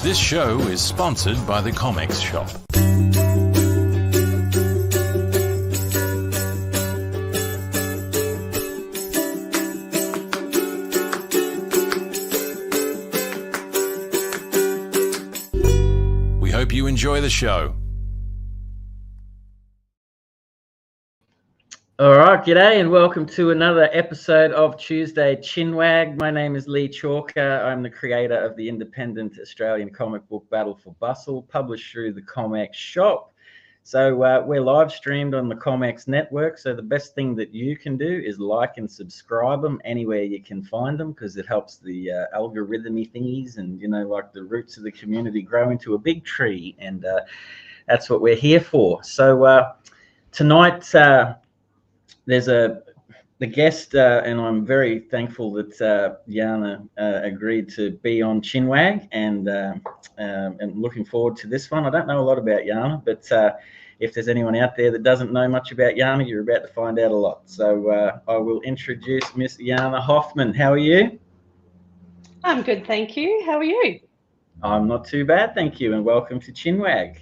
This show is sponsored by the Comics Shop. We hope you enjoy the show. All right, g'day and welcome to another episode of Tuesday Chinwag. My name is Lee Chalker. I'm the creator of the independent Australian comic book Battle for Bustle, published through the Comics Shop. So we're live streamed on the Comics Network. So the best thing that you can do is like and subscribe them anywhere you can find them, because it helps the algorithmy thingies and, you know, like the roots of the community grow into a big tree. And that's what we're here for. So tonight, there's the guest, and I'm very thankful that Jana agreed to be on Chinwag, and looking forward to this one. I don't know a lot about Jana, but if there's anyone out there that doesn't know much about Jana, you're about to find out a lot. So I will introduce Miss Jana Hoffmann. How are you? I'm good, thank you. How are you? I'm not too bad, thank you, and welcome to Chinwag.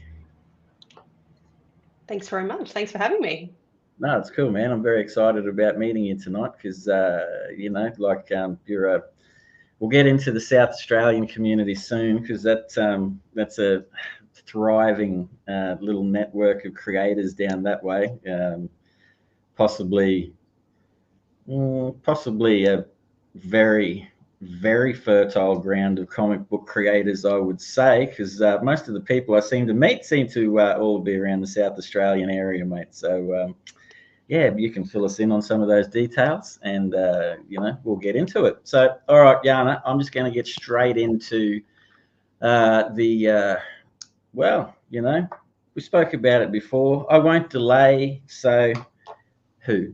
Thanks very much. Thanks for having me. No, it's cool, man. I'm very excited about meeting you tonight because, you know, like we'll get into the South Australian community soon, because that's a thriving little network of creators down that way. Possibly a very, very fertile ground of comic book creators, I would say, because most of the people I seem to meet seem to all be around the South Australian area, mate. So, yeah, you can fill us in on some of those details, and you know, we'll get into it. So, all right, Jana, I'm just going to get straight into well, you know, we spoke about it before. I won't delay. So, who?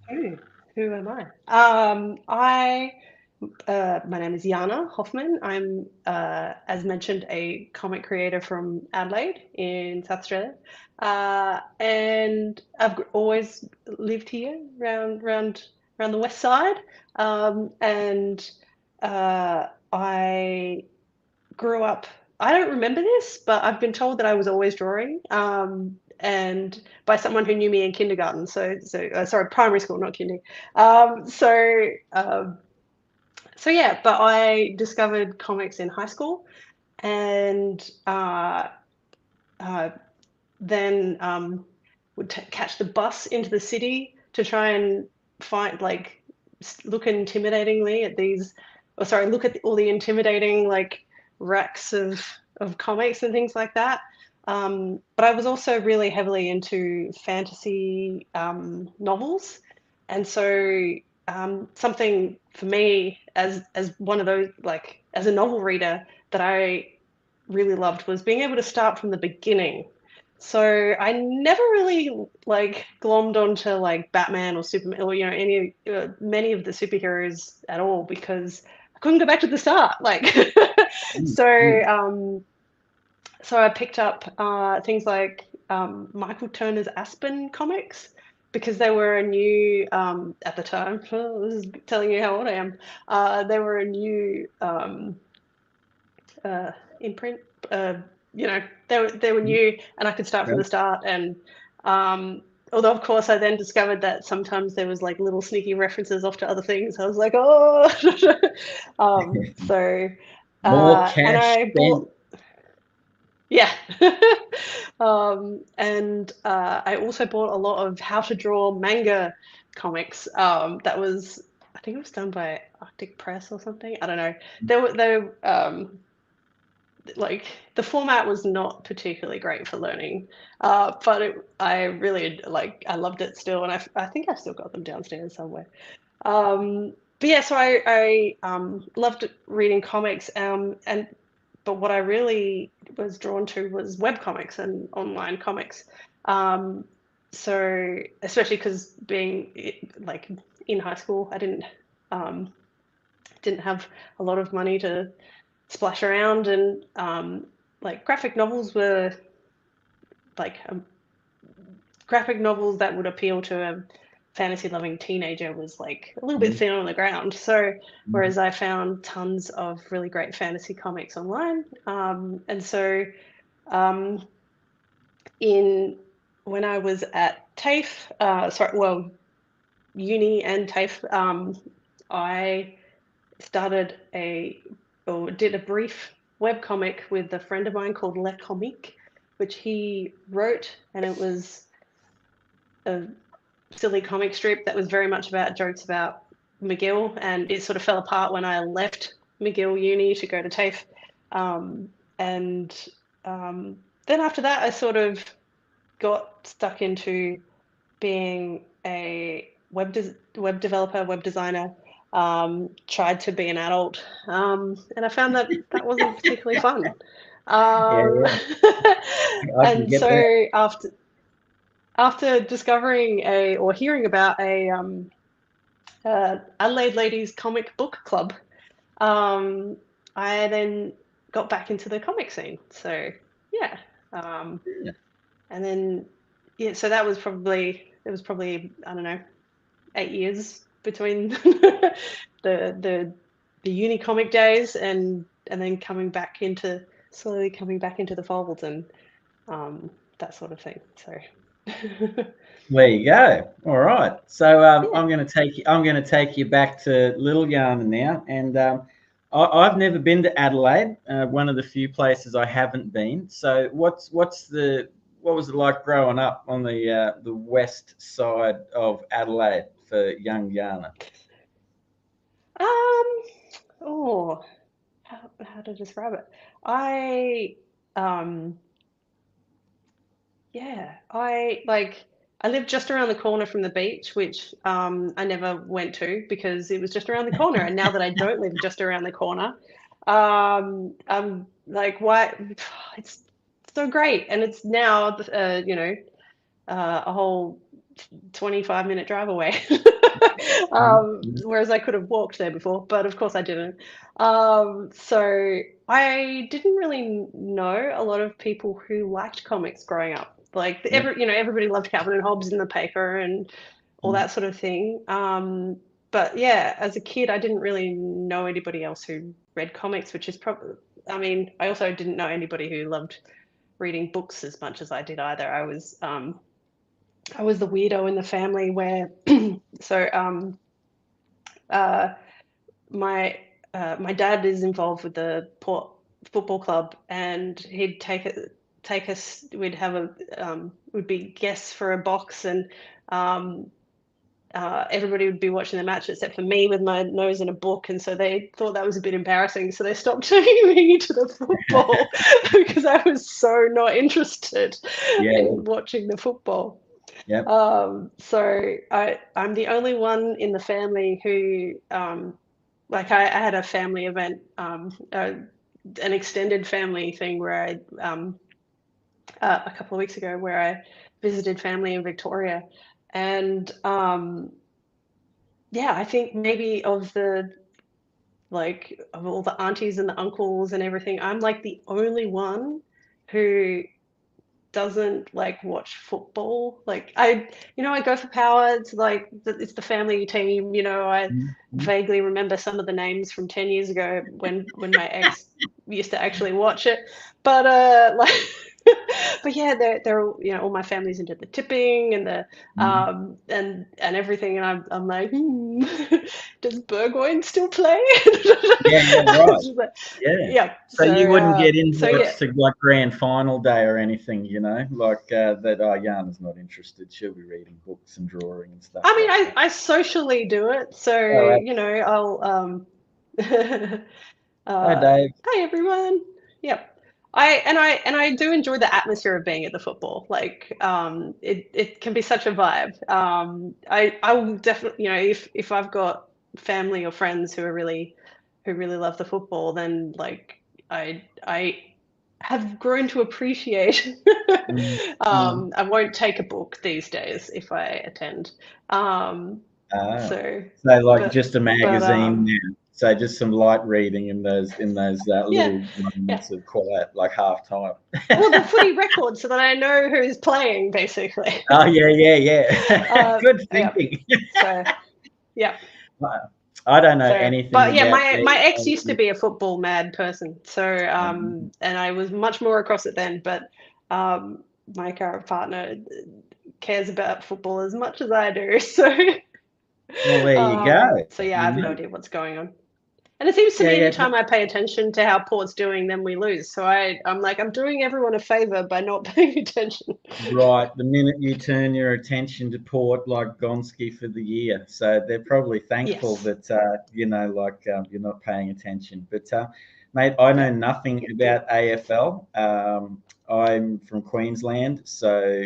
Who am I? My name is Jana Hoffmann. I'm, as mentioned, a comic creator from Adelaide in South Australia, and I've always lived here around the west side, and I grew up. I don't remember this, but I've been told that I was always drawing, and by someone who knew me in kindergarten. Sorry, primary school, not kinder. So yeah, but I discovered comics in high school, and then would catch the bus into the city to try and find, like, look intimidatingly at these, look at all the intimidating, like, racks of comics and things like that. But I was also really heavily into fantasy novels, and so something for me as one of those, like, as a novel reader, that I really loved was being able to start from the beginning. So I never really, like, glommed onto, like, Batman or Superman or, you know, many of the superheroes at all, because I couldn't go back to the start. Like, so I picked up things like Michael Turner's Aspen comics, because they were a new, at the time, this is telling you how old I am, they were a new imprint, you know, they were new, and I could start from the start. And although, of course, I then discovered that sometimes there was, like, little sneaky references off to other things. I was like, oh. So More cash and I bought, yeah. And I also bought a lot of how to draw manga comics. That was, I think it was done by Arctic Press or something. I don't know. They like, the format was not particularly great for learning, but I really, like, I loved it still, and I think I've still got them downstairs somewhere. But yeah, so I loved especially comics, but what I really was drawn to was webcomics and online comics. So especially because being, like, in high school, I didn't have a lot of money to splash around, and like, graphic novels were like graphic novels that would appeal to fantasy loving teenager was like a little bit thin on the ground. So whereas I found tons of really great fantasy comics online, and so when I was at TAFE, uni and TAFE, I did a brief webcomic with a friend of mine called Le Comique, which he wrote, and it was a silly comic strip that was very much about jokes about McGill, and it sort of fell apart when I left McGill uni to go to TAFE. Then after that, I sort of got stuck into being a web developer, web designer, tried to be an adult, and I found that wasn't particularly fun. And so after discovering or hearing about a Adelaide Ladies Comic Book Club, I then got back into the comic scene. So and then so that was probably I don't know, 8 years between the uni comic days and then slowly coming back into the fold and that sort of thing. So there you go. All right. So I'm going to take you back to little Jana now, and I've never been to Adelaide. One of the few places I haven't been. So what was it like growing up on the west side of Adelaide for young Jana? How to describe it? I lived just around the corner from the beach, which I never went to because it was just around the corner. And now that I don't live just around the corner, I'm like, why? It's so great, and it's now a whole 25-minute drive away. Whereas I could have walked there before, but of course I didn't. So I didn't really know a lot of people who liked comics growing up. Like everybody loved Calvin and Hobbes in the paper and all that sort of thing. But yeah, as a kid, I didn't really know anybody else who read comics, which is probably, I mean, I also didn't know anybody who loved reading books as much as I did either. I was the weirdo in the family where, my dad is involved with the Port Football Club, and he'd take us. We'd be guests for a box, and everybody would be watching the match except for me with my nose in a book, and so they thought that was a bit embarrassing, so they stopped taking me to the football because I was so not interested in watching the football. Yep. So I'm the only one in the family who I had a family event, an extended family thing where a couple of weeks ago where I visited family in Victoria, and I think maybe of all the aunties and the uncles and everything, I'm like the only one who doesn't like watch football. Like I go for power. It's like it's the family team. I vaguely remember some of the names from 10 years ago when my ex used to actually watch it. But but yeah, they're all my family's into the tipping and the and everything, and I'm like, does Burgoyne still play? Right. So you wouldn't get invites to like grand final day or anything, like that. Jana's not interested. She'll be reading books and drawing and stuff. I mean, I socially do it, so I'll Hi, Dave. Hi everyone. Yep. I do enjoy the atmosphere of being at the football. Like it can be such a vibe. I will definitely, if I've got family or friends who really love the football, then like I have grown to appreciate. I won't take a book these days if I attend. Just a magazine now. So just some light reading in those little Yeah. moments of quiet, like half time. Well, the footy record, so that I know who's playing, basically. Oh yeah. Good Yeah. thinking. So, yeah. I don't know So, anything but yeah, about my ex used to be a football mad person. So, and I was much more across it then. But my current partner cares about football as much as I do. So, Well, there you go. so yeah, I have You no know? idea what's going on. And it seems to Yeah, me yeah. anytime I pay attention to how Port's doing, then we lose. So I'm like, I'm doing everyone a favor by not paying attention. Right. The minute you turn your attention to Port, like Gonski for the year, so they're probably thankful Yes. that you're not paying attention. But mate, I know nothing about AFL. I'm from Queensland, so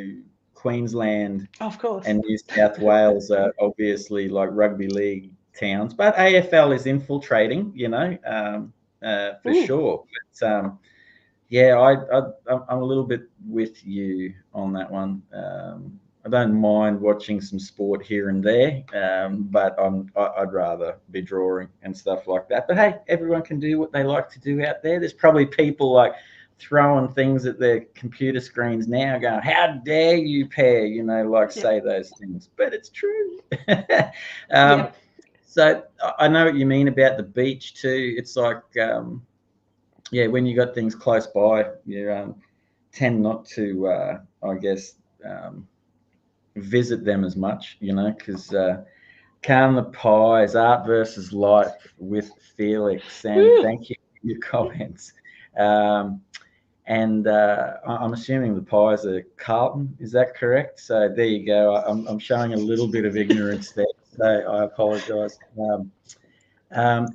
Queensland Of course. and New South Wales are obviously like rugby league towns, but AFL is infiltrating, for sure. But yeah, I'm a little bit with you on that one. I don't mind watching some sport here and there, but I'd rather be drawing and stuff like that. But hey, everyone can do what they like to do out there. There's probably people like throwing things at their computer screens now, going, "How dare you pair?" Say those things, but it's true. Yep. So I know what you mean about the beach too. It's like yeah, when you got things close by, you tend not to, I guess, visit them as much, because Can the Pies, Art versus Life with Felix, and thank you for your comments. And I'm assuming the Pies are Carlton, is that correct? So there you go. I'm showing a little bit of ignorance there, so I apologise.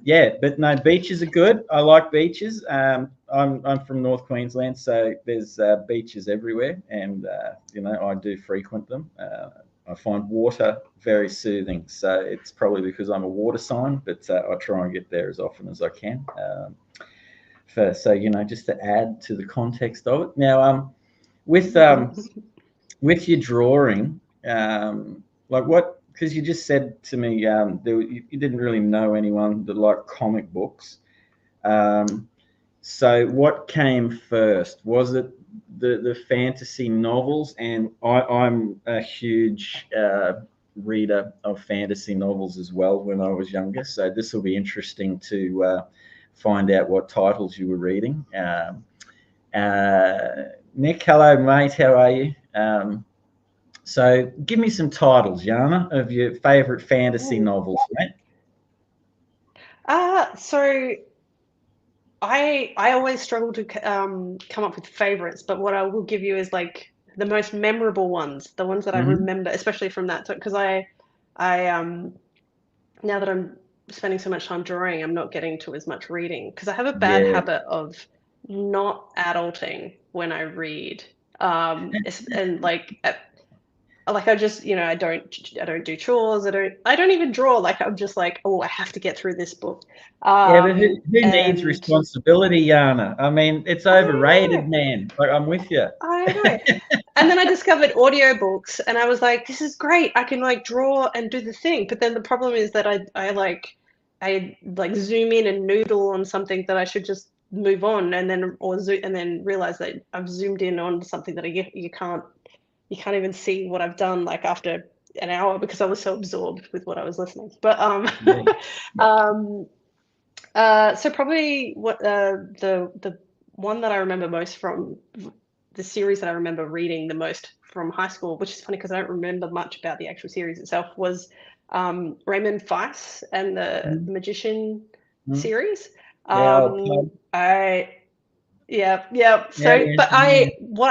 Yeah, but no, beaches are good. I like beaches. I'm from North Queensland, so there's beaches everywhere, and I do frequent them. I find water very soothing, so it's probably because I'm a water sign, but I try and get there as often as I can. Just to add to the context of it. Now, with your drawing, like what? Because you just said to me you didn't really know anyone that liked comic books. So what came first? Was it the fantasy novels? And I'm a huge reader of fantasy novels as well when I was younger. So this will be interesting to find out what titles you were reading. Nick, hello, mate. How are you? So give me some titles, Jana, of your favourite fantasy novels, mate. So I always struggle to come up with favorites, but what I will give you is like the most memorable ones, the ones that I remember, especially from that, because I now that I'm spending so much time drawing, I'm not getting to as much reading because I have a bad Yeah. habit of not adulting when I read. And like I just I don't do chores. I don't even draw. Like I'm just like, oh, I have to get through this book. Yeah, but who needs And responsibility, Jana? I mean, it's overrated, man. Like, I'm with you. I know. And then I discovered audiobooks and I was like, this is great. I can like draw and do the thing. But then the problem is that I zoom in and noodle on something that I should just move on and then realize that I've zoomed in on something that you can't even see what I've done like after an hour because I was so absorbed with what I was listening. But so probably what the one that I remember most from the series that I remember reading the most from high school, which is funny because I don't remember much about the actual series itself, was Raymond Weiss and the Magician series. Yeah, So, but what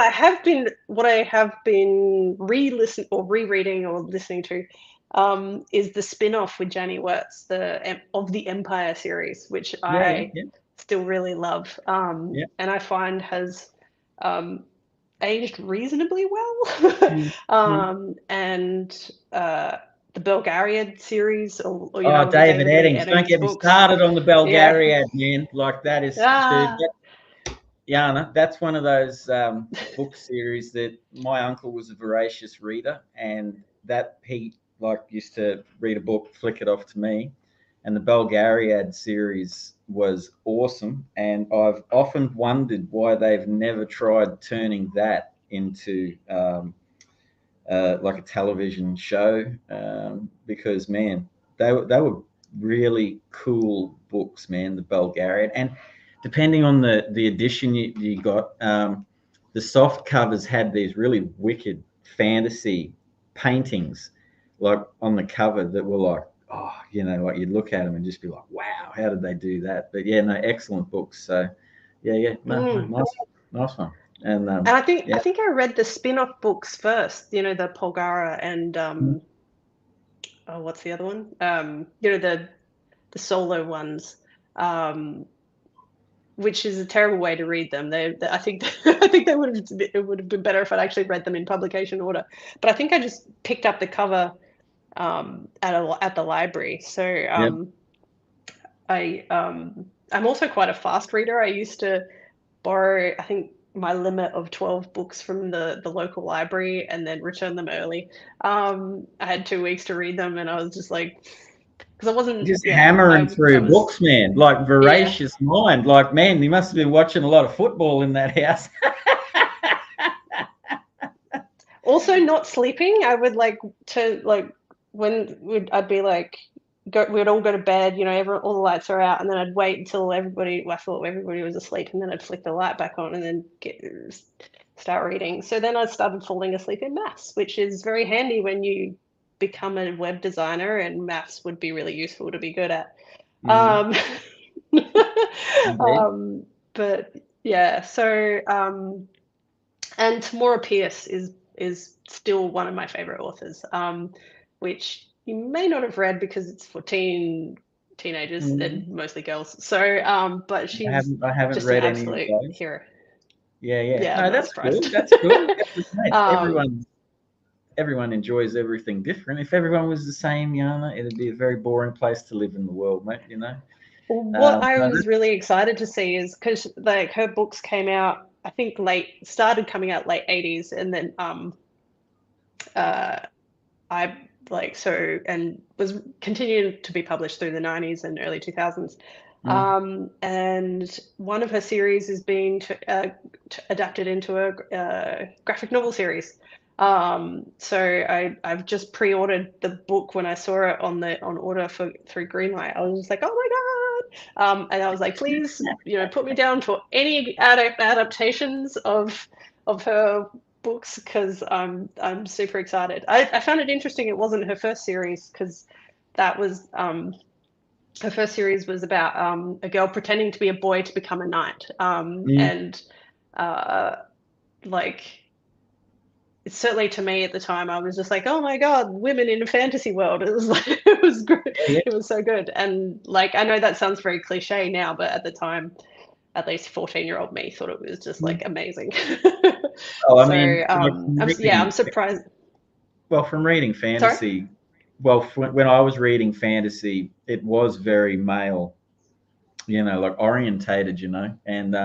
I have been re-listening or rereading or listening to is the spin-off with Janie Wirtz, of the Empire series, which I still really love, and I find has aged reasonably well. And the Belgariad series, or David David Eddings. Don't get me books. started on the Belgariad, man. Like, that is, Ah. dude, Jana, that's one of those book series that my uncle was a voracious reader, and that he used to read a book, flick it off to me, and the Bulgariad series was awesome. And I've often wondered why they've never tried turning that into like a television show, because man, they were really cool books, man. The Bulgarian, and depending on the edition you got, the soft covers had these really wicked fantasy paintings, like on the cover, that were like, oh, you know, like you'd look at them and just be like, wow, how did they do that? But yeah, no, excellent books. So yeah, no, nice one. And I think I read the spin-off books first. You know, the Polgara and oh, what's the other one? You know, the solo ones. Which is a terrible way to read them. I think I think it would have been better if I'd actually read them in publication order. But I think I just picked up the cover at the library. So I'm also quite a fast reader. I used to borrow, I think, my limit of 12 books from the local library and then return them early. I had 2 weeks to read them, and I was just like, because I wasn't just hammering through books, man, like voracious mind. Like, man, you must have been watching a lot of football in that house. Also, not sleeping. I would I'd be like, we'd all go to bed, you know, all the lights are out, and then I'd wait until I thought everybody was asleep, and then I'd flick the light back on and then start reading. So then I started falling asleep in maths, which is very handy when you become a web designer, and maths would be really useful to be good at. But yeah, so and Tamora Pierce is still one of my favorite authors, which you may not have read because it's for teenagers and mostly girls. So but she's I haven't just read an any absolute of those. hero. Yeah. No, that's cool. That's cool. Everyone enjoys everything different. If everyone was the same, Jana, it'd be a very boring place to live in the world, mate, you know. Well, what I was really excited to see is, because like her books came out, I think started coming out late 80s, and then and was continued to be published through the 90s and early 2000s. And one of her series is being adapted into a graphic novel series. So I've just pre-ordered the book when I saw it on order through Greenlight. I was just like, oh my god! And I was like, please, you know, put me down for any adaptations of her books, because I'm super excited. I found it interesting it wasn't her first series, because that was her first series was about a girl pretending to be a boy to become a knight. And like, certainly to me at the time, I was just like, oh my god, women in a fantasy world. It was like, it was great. It was so good. And like, I know that sounds very cliche now, but at the time, at least 14-year-old me thought it was just like amazing. Oh, I So, mean, I'm surprised. Well, from reading fantasy, Sorry? well, when I was reading fantasy, it was very male, you know, like orientated, you know, and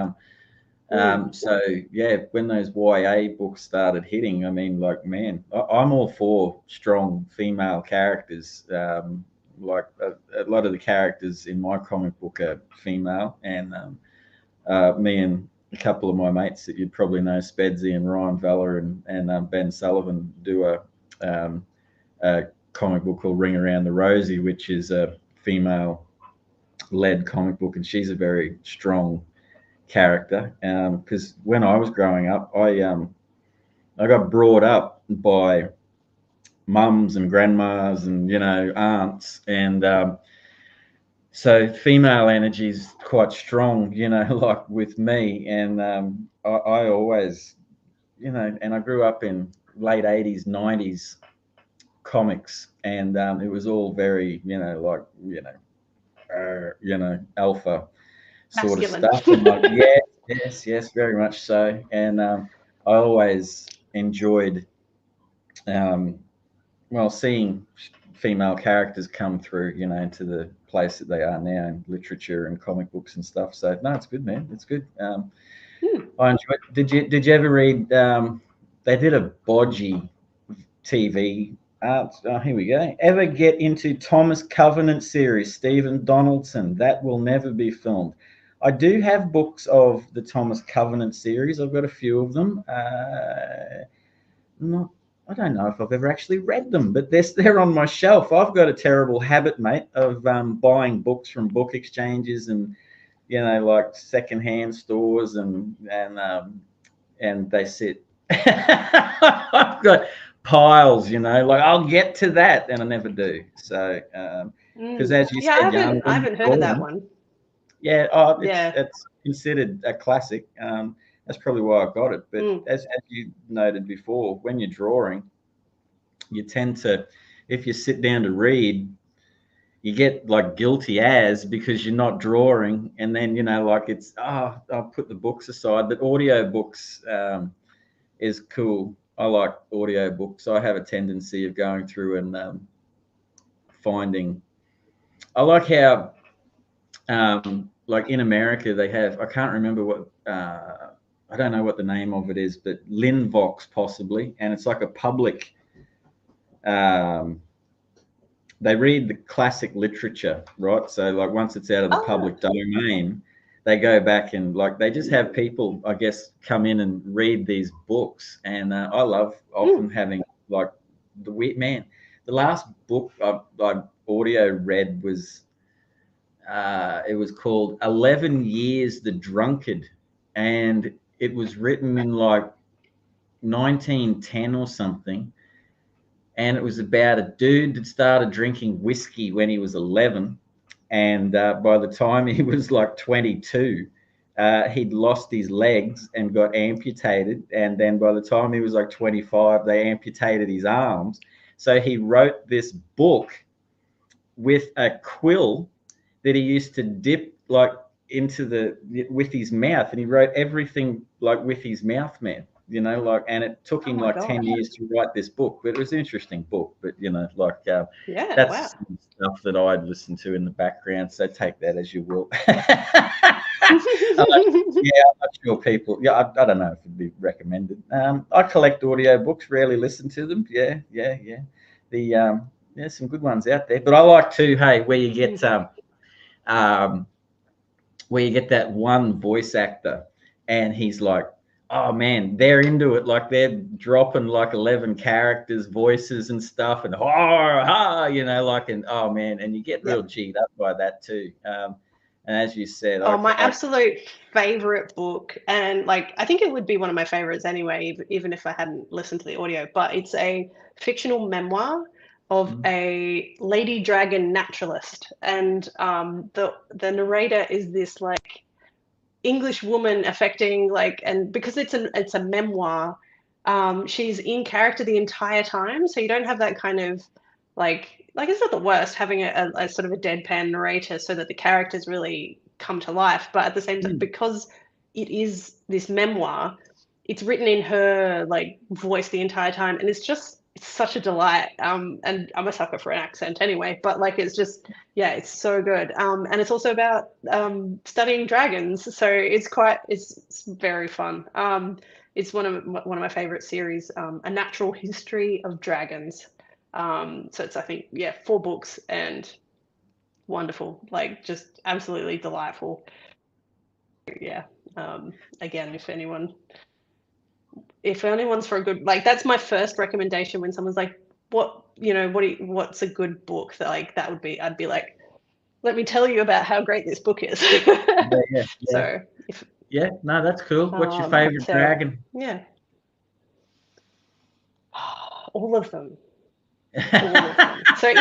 so yeah, when those YA books started hitting, I mean, like, man, I'm all for strong female characters. Like a lot of the characters in my comic book are female, and me and a couple of my mates that you'd probably know, Spedsy and Ryan Veller and Ben Sullivan, do a comic book called Ring Around the Rosie, which is a female-led comic book, and she's a very strong character. Because when I was growing up, I got brought up by mums and grandmas and, you know, aunts, and so female energy is quite strong, you know, like with me. And I always, you know, and I grew up in late 80s, 90s comics, and it was all very, you know, like, you know, alpha sort Masculine. of stuff. And like, yes, very much so. And I always enjoyed, well, seeing female characters come through, you know, into the place that they are now in literature and comic books and stuff. So no, it's good, man. It's good. I enjoyed. Did you ever read? They did a Bodgy TV Here we go. Ever get into Thomas Covenant series, Stephen Donaldson? That will never be filmed. I do have books of the Thomas Covenant series. I've got a few of them. I don't know if I've ever actually read them, but they're on my shelf. I've got a terrible habit, mate, of buying books from book exchanges and like secondhand stores, and they sit. I've got piles, like I'll get to that, and I never do. So, because as you said, I haven't heard of that one. Yeah, it's considered a classic. That's probably why I got it. But as you noted before, when you're drawing, you tend to, if you sit down to read, you get like guilty as because you're not drawing, and then like it's I'll put the books aside. But audio books is cool. I like audio books. I have a tendency of going through and finding. I like how like in America they have, I can't remember what I don't know what the name of it is, but Linvox possibly, and it's like a public. They read the classic literature, right? So like once it's out of the public domain, they go back and like they just have people, I guess, come in and read these books. And I love often having like the last book I audio read was it was called 11 Years the Drunkard, and it was written in like 1910 or something. And it was about a dude that started drinking whiskey when he was 11. And by the time he was like 22, he'd lost his legs and got amputated. And then by the time he was like 25, they amputated his arms. So he wrote this book with a quill that he used to dip like with his mouth. And he wrote everything like with his mouth, man. And it took him 10 years to write this book, but it was an interesting book. But that's some stuff that I'd listen to in the background. So take that as you will. I'm not sure people. I don't know if it'd be recommended. I collect audio books, rarely listen to them. Yeah. There's some good ones out there, but I like to. Hey, where you get that one voice actor, and he's like, oh man, they're into it. Like they're dropping like 11 characters, voices and stuff, and and oh man, and you get real G'd up by that too. And as you said, my absolute favorite book, and like I think it would be one of my favorites anyway, even if I hadn't listened to the audio. But it's a fictional memoir of a lady dragon naturalist, and the narrator is this like English woman affecting and because it's a memoir, she's in character the entire time, so you don't have that kind of like it's not the worst having a sort of a deadpan narrator so that the characters really come to life, but at the same time, because it is this memoir, it's written in her like voice the entire time, and it's such a delight. And I'm a sucker for an accent anyway, but like it's just it's so good. And it's also about studying dragons, so it's very fun. It's one of my favorite series, A Natural History of Dragons. So it's, I think, 4 books and wonderful, like just absolutely delightful. Again, if anyone's for a good, like that's my first recommendation when someone's like, what's a good book that would be, I'd be like, let me tell you about how great this book is. So no, that's cool. What's your favorite dragon? All of them. So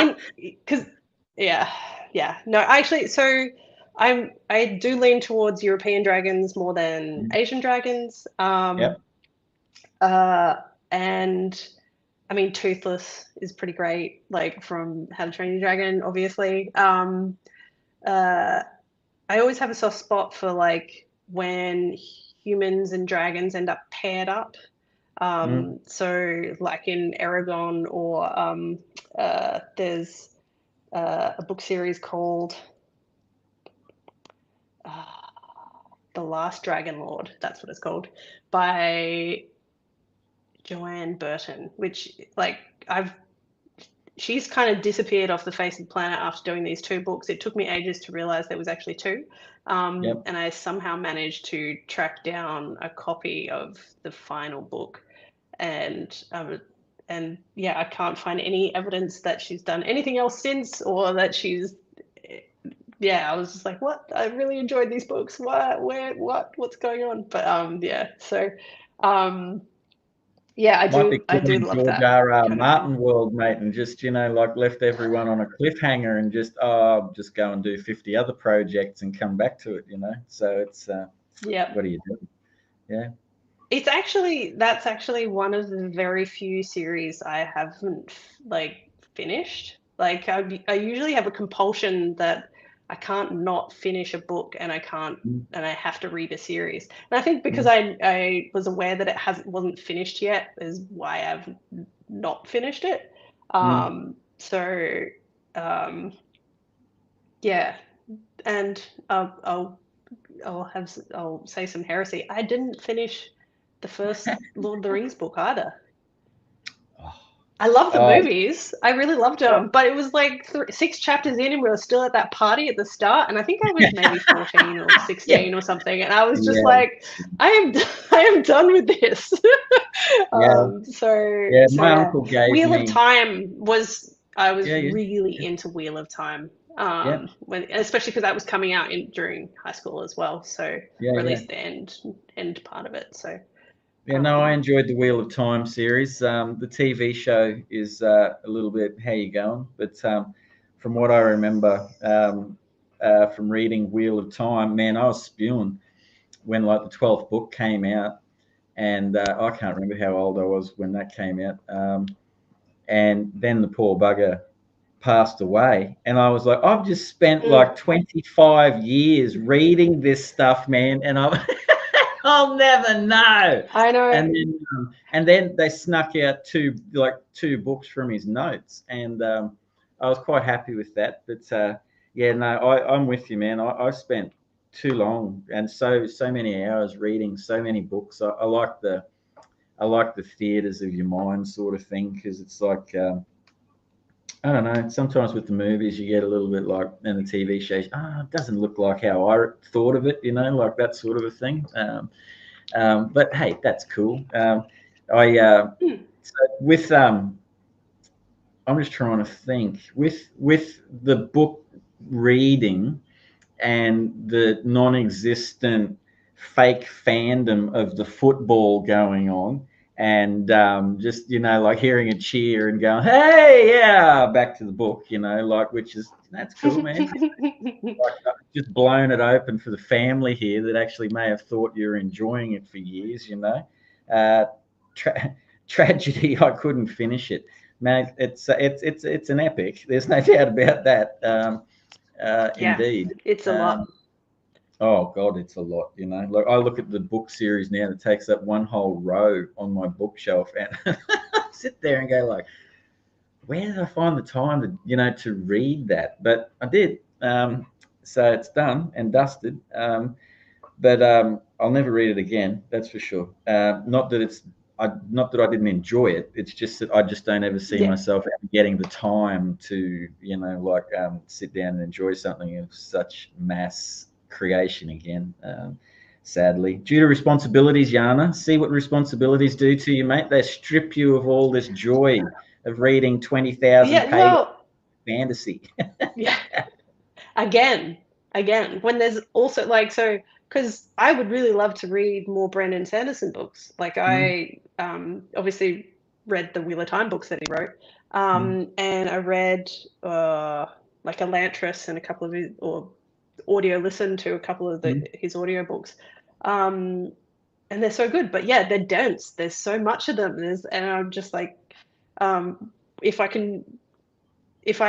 no, actually, so I do lean towards European dragons more than Asian dragons. And I mean, Toothless is pretty great, like from How to Train Your Dragon, obviously. I always have a soft spot for like when humans and dragons end up paired up. So like in Aragon, or there's a book series called The Last Dragon Lord, that's what it's called, by Joanne Burton, which like I've she's kind of disappeared off the face of the planet after doing these 2 books. It took me ages to realize there was actually 2. Yep. And I somehow managed to track down a copy of the final book. And yeah, I can't find any evidence that she's done anything else since, or that she's, I was just like, what? I really enjoyed these books. What's going on? But yeah, so yeah, Might be I do calling love George that R.R. kind of thing. Martin world, mate, and just, like left everyone on a cliffhanger and just, just go and do 50 other projects and come back to it, So it's, Yeah. what do you do? Yeah. That's actually one of the very few series I haven't finished. Like I usually have a compulsion that I can't not finish a book, and I can't, and I have to read a series. And I think because I was aware that it wasn't finished yet is why I've not finished it. So yeah, and I'll say some heresy. I didn't finish the first Lord of the Rings book either. I love the movies. I really loved them, but it was like 6 chapters in, and we were still at that party at the start. And I think I was maybe 14 or 16 or something, and I was just like, I am done with this. My uncle gave Wheel me of Time was I was really into Wheel of Time. Especially because that was coming out during high school as well. So or at least the end part of it. So. Yeah, no, I enjoyed the Wheel of Time series. The TV show is a little bit how you going, but from what I remember from reading Wheel of Time, man, I was spewing when the 12th book came out, and I can't remember how old I was when that came out. And then the poor bugger passed away, and I was like, I've just spent 25 years reading this stuff, man, and I'll never know. I know. And then they snuck out two books from his notes, and I was quite happy with that. But I'm with you, man. I spent too long and so many hours reading so many books. I like the theaters of your mind sort of thing, because it's like. I don't know. Sometimes with the movies, you get a little bit and the TV shows, it doesn't look like how I thought of it, like that sort of a thing. But hey, that's cool. I'm just trying to think with the book reading and the non-existent fake fandom of the football going on, and just hearing a cheer and going, hey, yeah, back to the book, which is, that's cool, man. Just blown it open for the family here that actually may have thought you were enjoying it for years. Tragedy, I couldn't finish it, man. It's an epic, there's no doubt about that. Indeed, it's a lot. Oh God, it's a lot. I look at the book series now that takes up one whole row on my bookshelf, and I sit there and go where did I find the time to read that? But I did. So it's done and dusted. But I'll never read it again. That's for sure. Not that I didn't enjoy it. It's just that I just don't ever see myself getting the time to, sit down and enjoy something of such mass creation again. Sadly, due to responsibilities, Jana. See what responsibilities do to you, mate. They strip you of all this joy of reading 20,000 pages of fantasy. Again, when there's also because I would really love to read more Brandon Sanderson books. I obviously read the Wheel of Time books that he wrote, and I read Elantris and a couple of his, or audio listened to a couple of his audio books, and they're so good. But yeah, they're dense. There's so much of them. And I'm just like, if I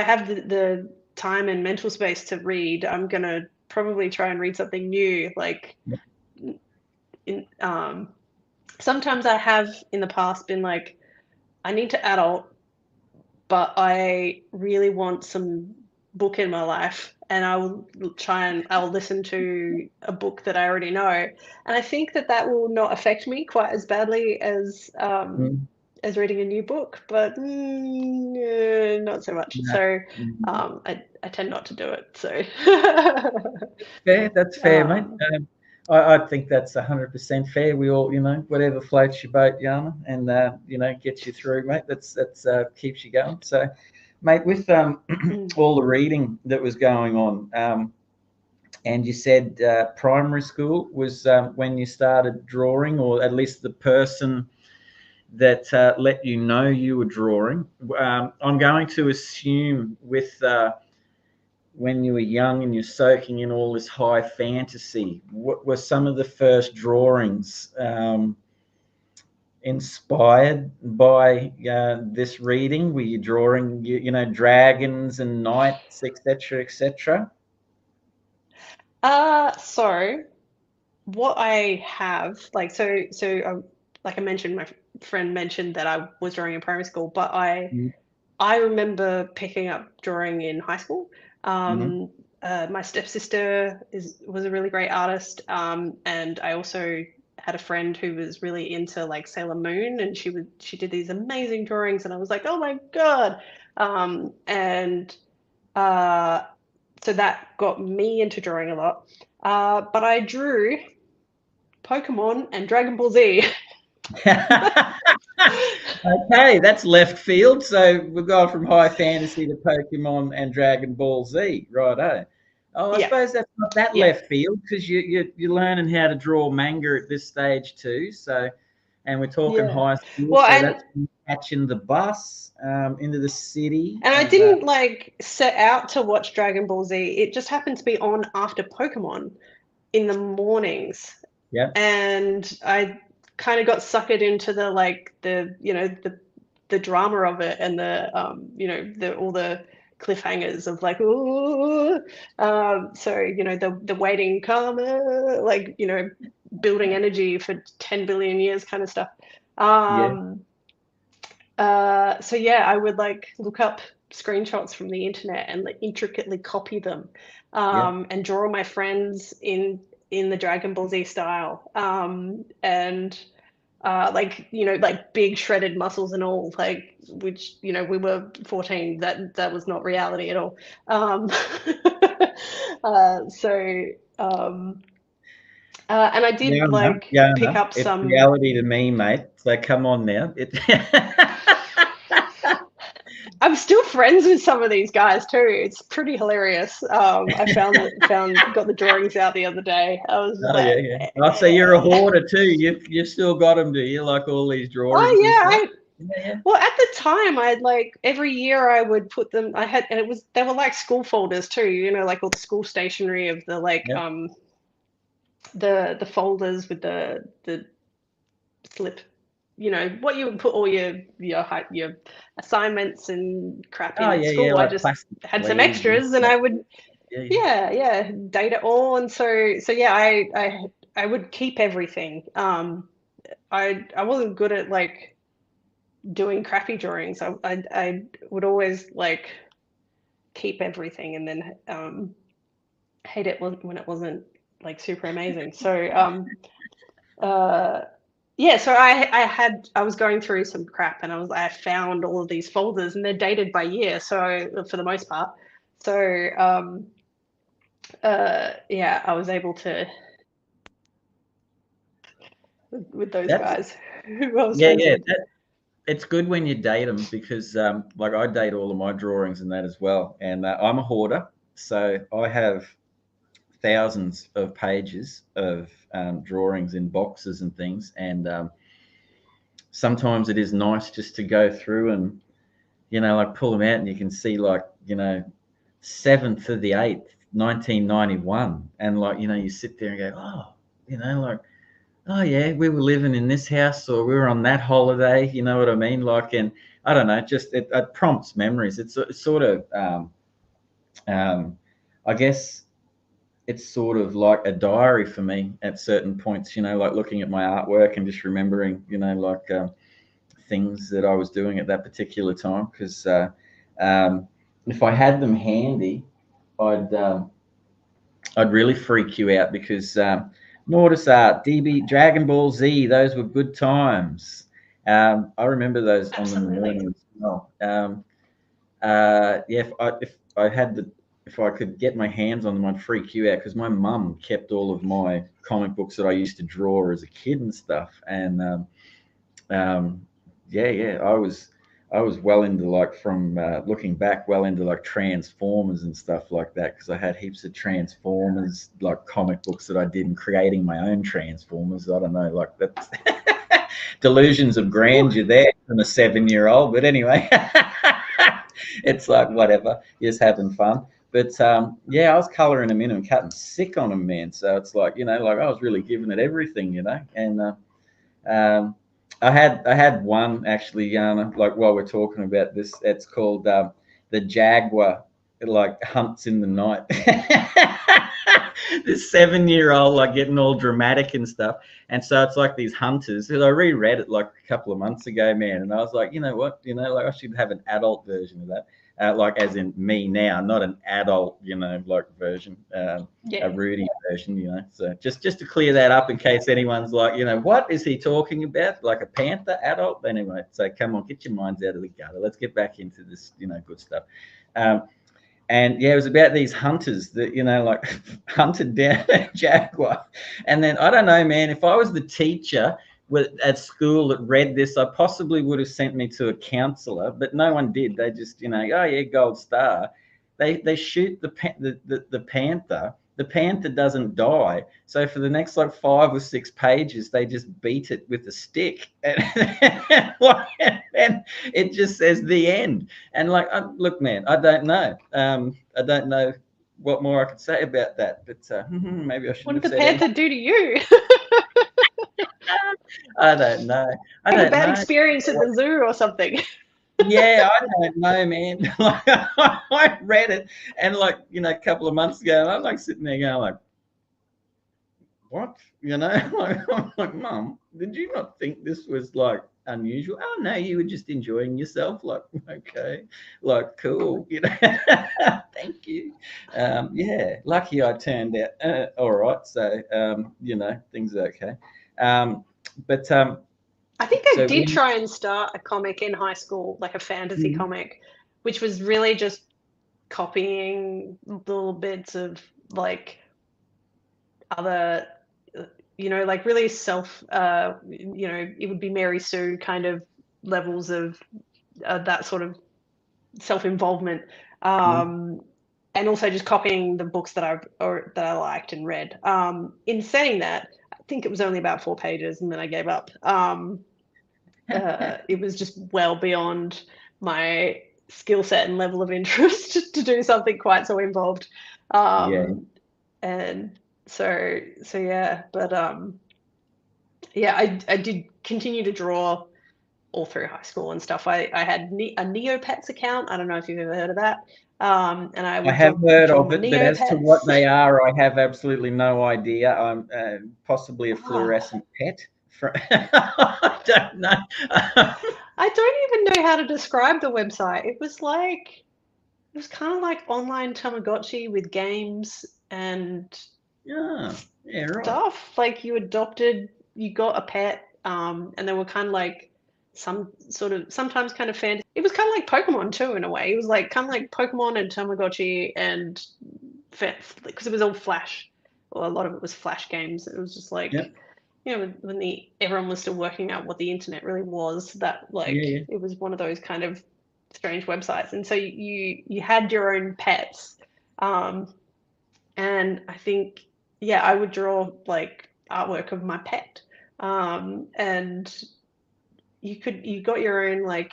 have the time and mental space to read, I'm gonna probably try and read something new. Sometimes I have in the past been like, I need to adult, but I really want some book in my life, and I'll listen to a book that I already know, and I think that will not affect me quite as badly as as reading a new book, but not so much. No. So Mm. I tend not to do it. So Fair, that's fair, mate. um, I think that's 100% fair. We all, whatever floats your boat, Jana, and gets you through, mate. That's keeps you going. So, mate, with all the reading that was going on, and you said primary school was when you started drawing, or at least the person that let you know you were drawing. I'm going to assume with when you were young and you're soaking in all this high fantasy, what were some of the first drawings inspired by this reading? Were you drawing, dragons and knights, etc., etc.? so what I have, like, like I mentioned, my friend mentioned that I was drawing in primary school, but I remember picking up drawing in high school. Mm-hmm. My stepsister was a really great artist, and I also had a friend who was really into like Sailor Moon, and she did these amazing drawings, and I was like, oh my god, and so that got me into drawing a lot. But I drew Pokemon and Dragon Ball Z. Okay, that's left field. So we've gone from high fantasy to Pokemon and Dragon Ball Z, righto. Oh, I Yeah, suppose that's not that yeah, left field because you're learning how to draw manga at this stage too. So, and we're talking yeah. high school, Well, so that's catching the bus into the city, and I and didn't like set out to watch Dragon Ball Z. It just happened to be on after Pokemon in the mornings, yeah, and I kind of got suckered into the like the drama of it, and the all the cliffhangers of like, ooh, so the waiting karma, like building energy for 10 billion years kind of stuff. yeah, So yeah, I would like look up screenshots from the internet and like intricately copy them, yeah. and draw my friends in the Dragon Ball Z style, and like like big shredded muscles and all, like, which we were 14, that was not reality at all. um so and I did like pick Yana, up it's some. reality to me, mate. So come on now. I'm still friends with some of these guys too. It's pretty hilarious. I got the drawings out the other day. I was Oh yeah, like, yeah. I'll say you're a hoarder too. You've still got them, do you? Like all these drawings oh and stuff. yeah, Yeah, well, at the time, I'd like every year I would put them. I had, and they were like school folders too. Like all the school stationery of the like yeah, the folders with the slip. What you would put all your assignments and crap yeah. in Oh at yeah, yeah. school. I Like just plastic had some sleeves and extras, and stuff. I would, Yeah, yeah, yeah, date it all. And so yeah, I would keep everything. I wasn't good at like doing crappy drawings. I would always like keep everything, and then hate it when it wasn't like super amazing. So uh, yeah, so I was going through some crap, and I found all of these folders, and they're dated by year, so for the most part. So yeah, I was able to with those that's guys who I was yeah, friends yeah. with. It's good when you date them because, like, I date all of my drawings and that as well. And I'm a hoarder, so I have thousands of pages of drawings in boxes and things. And sometimes it is nice just to go through and like pull them out, and you can see like 7th of the 8th, 1991, and like you sit there and go, oh, like, oh yeah, we were living in this house, or we were on that holiday. You know what I mean? Like, and I don't know, just it prompts memories. It's sort of, I guess, it's sort of like a diary for me at certain points. Like looking at my artwork and just remembering, like things that I was doing at that particular time. Because if I had them handy, I'd I'd really freak you out because Mortis Art, DB, Dragon Ball Z, those were good times. I remember those on the Absolutely. morning as well. Yeah, if I could get my hands on them, I'd freak you out because my mum kept all of my comic books that I used to draw as a kid and stuff. And um, yeah, I was well into like from looking back, well into like Transformers and stuff like that because I had heaps of Transformers like comic books that I did and creating my own Transformers. I don't know, like that's delusions of grandeur there from a 7-year-old. But anyway, it's like whatever, just having fun. But yeah, I was colouring them in and cutting sick on them, man. So it's like like I was really giving it everything, and um, I had one actually, Jana, like while we're talking about this, it's called the Jaguar. It like hunts in the night. This 7-year-old like getting all dramatic and stuff, and so it's like these hunters. Because I reread it like a couple of months ago, man, and I was like, you know what, like I should have an adult version of that. Like as in me now, not an adult, like version, a Rudy version, So just to clear that up in case anyone's like, what is he talking about? Like a panther adult? Anyway, so come on, get your minds out of the gutter. Let's get back into this, good stuff. And yeah, it was about these hunters that, like hunted down a jaguar. And then I don't know, man, if I was the teacher at school that read this, I possibly would have sent me to a counselor, but no one did. They just, oh yeah, gold star. They shoot the panther. The panther doesn't die. So for the next like 5 or 6 pages, they just beat it with a stick, and it just says the end. And like, look, man, I don't know. I don't know what more I could say about that, but maybe I shouldn't What did have the said anything. panther do to you? I don't know. I Like a don't bad know. experience at the zoo or something. Yeah, I don't know, man. Like, I read it, and like a couple of months ago, I'm like sitting there going like, what? I'm like, Mum, did you not think this was like unusual? Oh no, you were just enjoying yourself. Like, okay, like cool, Thank you. Yeah, lucky I turned out all right. So things are okay. But I think I so did when try and start a comic in high school, like a fantasy comic, which was really just copying little bits of like other, like really it would be Mary Sue kind of levels of that sort of self-involvement. And also just copying the books that I liked and read. In saying that, I think it was only about 4 pages, and then I gave up. It was just well beyond my skill set and level of interest to do something quite so involved. yeah, And so yeah, but yeah, I did continue to draw all through high school and stuff. I had a Neopets account. I don't know if you've ever heard of that. And I I would have heard draw of my it, but as to what Neopets. they are, I have absolutely no idea. I'm possibly a Oh, fluorescent pet. I don't know. I don't even know how to describe the website. It was kind of like online Tamagotchi with games and Yeah, yeah, right. stuff. Like you got a pet, and they were kind of like sometimes kind of fantasy. It was kind of like Pokemon too, in a way. It was like kind of like Pokemon and Tamagotchi, and because it was all Flash, or a lot of it was Flash games. It was just like, Yep. when everyone was still working out what the internet really was, that Yeah, like yeah. it was one of those kind of strange websites. And so you had your own pets, um, and I think, yeah, I would draw like artwork of my pet, and you got your own like,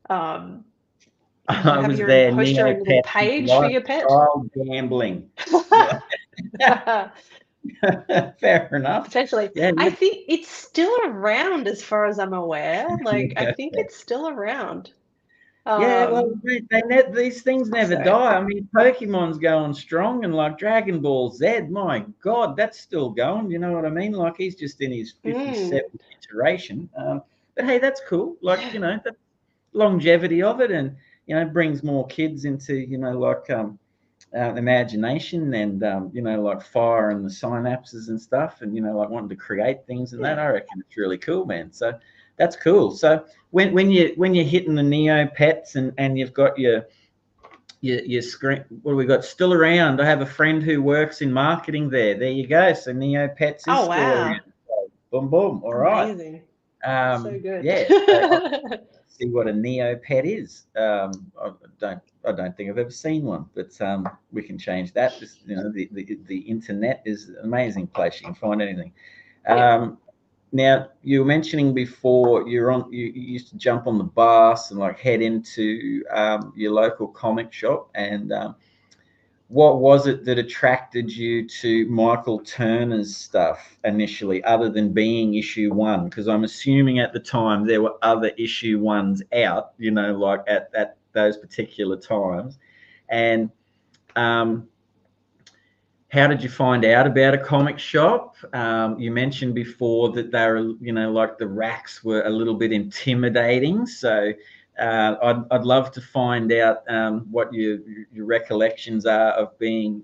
um, you I have was your own there. post your own little Neopets, page for your pet. lifestyle gambling. Yeah, fair enough. Potentially. Yeah, I think it's still around as far as I'm aware. Like, I yeah. think it's still around. Yeah, well, Um, these things never so die. I mean, Pokemon's going strong, and like Dragon Ball Z, my God, that's still going. You know what I mean? Like he's just in his mm, 57th iteration. But hey, that's cool. Like yeah. the longevity of it, and brings more kids into like imagination and like fire and the synapses and stuff, and like wanting to create things and that. Yeah. I reckon it's really cool, man. So, That's cool. So when you're hitting the Neopets and you've got your screen, what do we got still around? I have a friend who works in marketing there. There you go. So Neopets is Oh, still wow. around. So boom, boom. All right. Amazing. So good. Yeah. So see what a Neopet is. I don't think I've ever seen one, but we can change that. The internet is an amazing place. You can find anything. Now you were mentioning before you used to jump on the bus and like head into your local comic shop, and what was it that attracted you to Michael Turner's stuff initially, other than being issue 1? Because I'm assuming at the time there were other issue 1s out, like at those particular times. And how did you find out about a comic shop? You mentioned before that they were, like the racks were a little bit intimidating. So I'd love to find out what your recollections are of being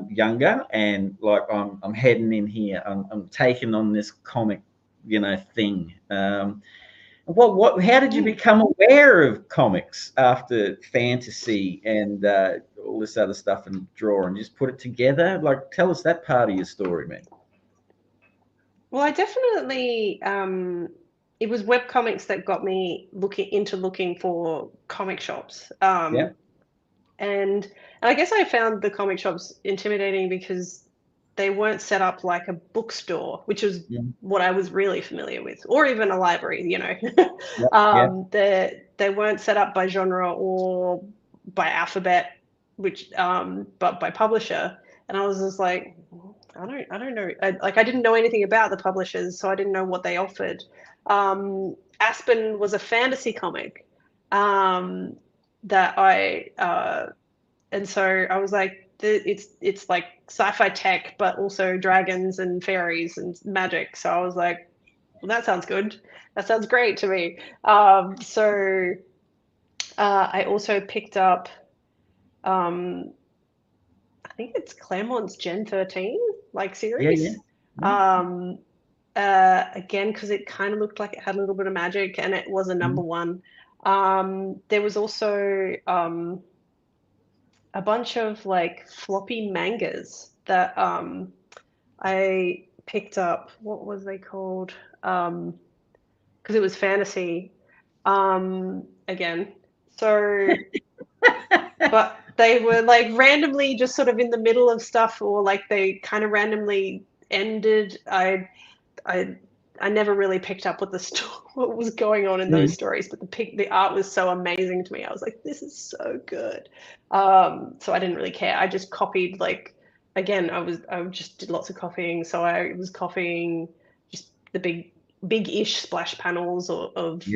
younger, and like I'm heading in here. I'm taking on this comic, thing. How did you become aware of comics after fantasy and all this other stuff and draw and just put it together? Like, tell us that part of your story, man. Well, I definitely it was webcomics that got me looking for comic shops. Yeah. And I guess I found the comic shops intimidating because they weren't set up like a bookstore, which was what I was really familiar with, or even a library, They weren't set up by genre or by alphabet, which but by publisher. And I was just like, I don't know. I didn't know anything about the publishers, so I didn't know what they offered. Aspen was a fantasy comic that and so I was like, it's like sci-fi tech, but also dragons and fairies and magic. So I was like, well, that sounds good. That sounds great to me. So I also picked up, I think it's Claremont's Gen 13 series. Yeah. Again, because it kind of looked like it had a little bit of magic, and it was a number 1. There was also a bunch of like floppy mangas that I picked up. What was they called? Because it was fantasy again. So, but they were like randomly just sort of in the middle of stuff, or like they kind of randomly ended. I never really picked up what what was going on in those stories, but the art was so amazing to me. I was like, this is so good. So I didn't really care. I just copied, like, again, I just did lots of copying. So I was copying just the big-ish splash panels of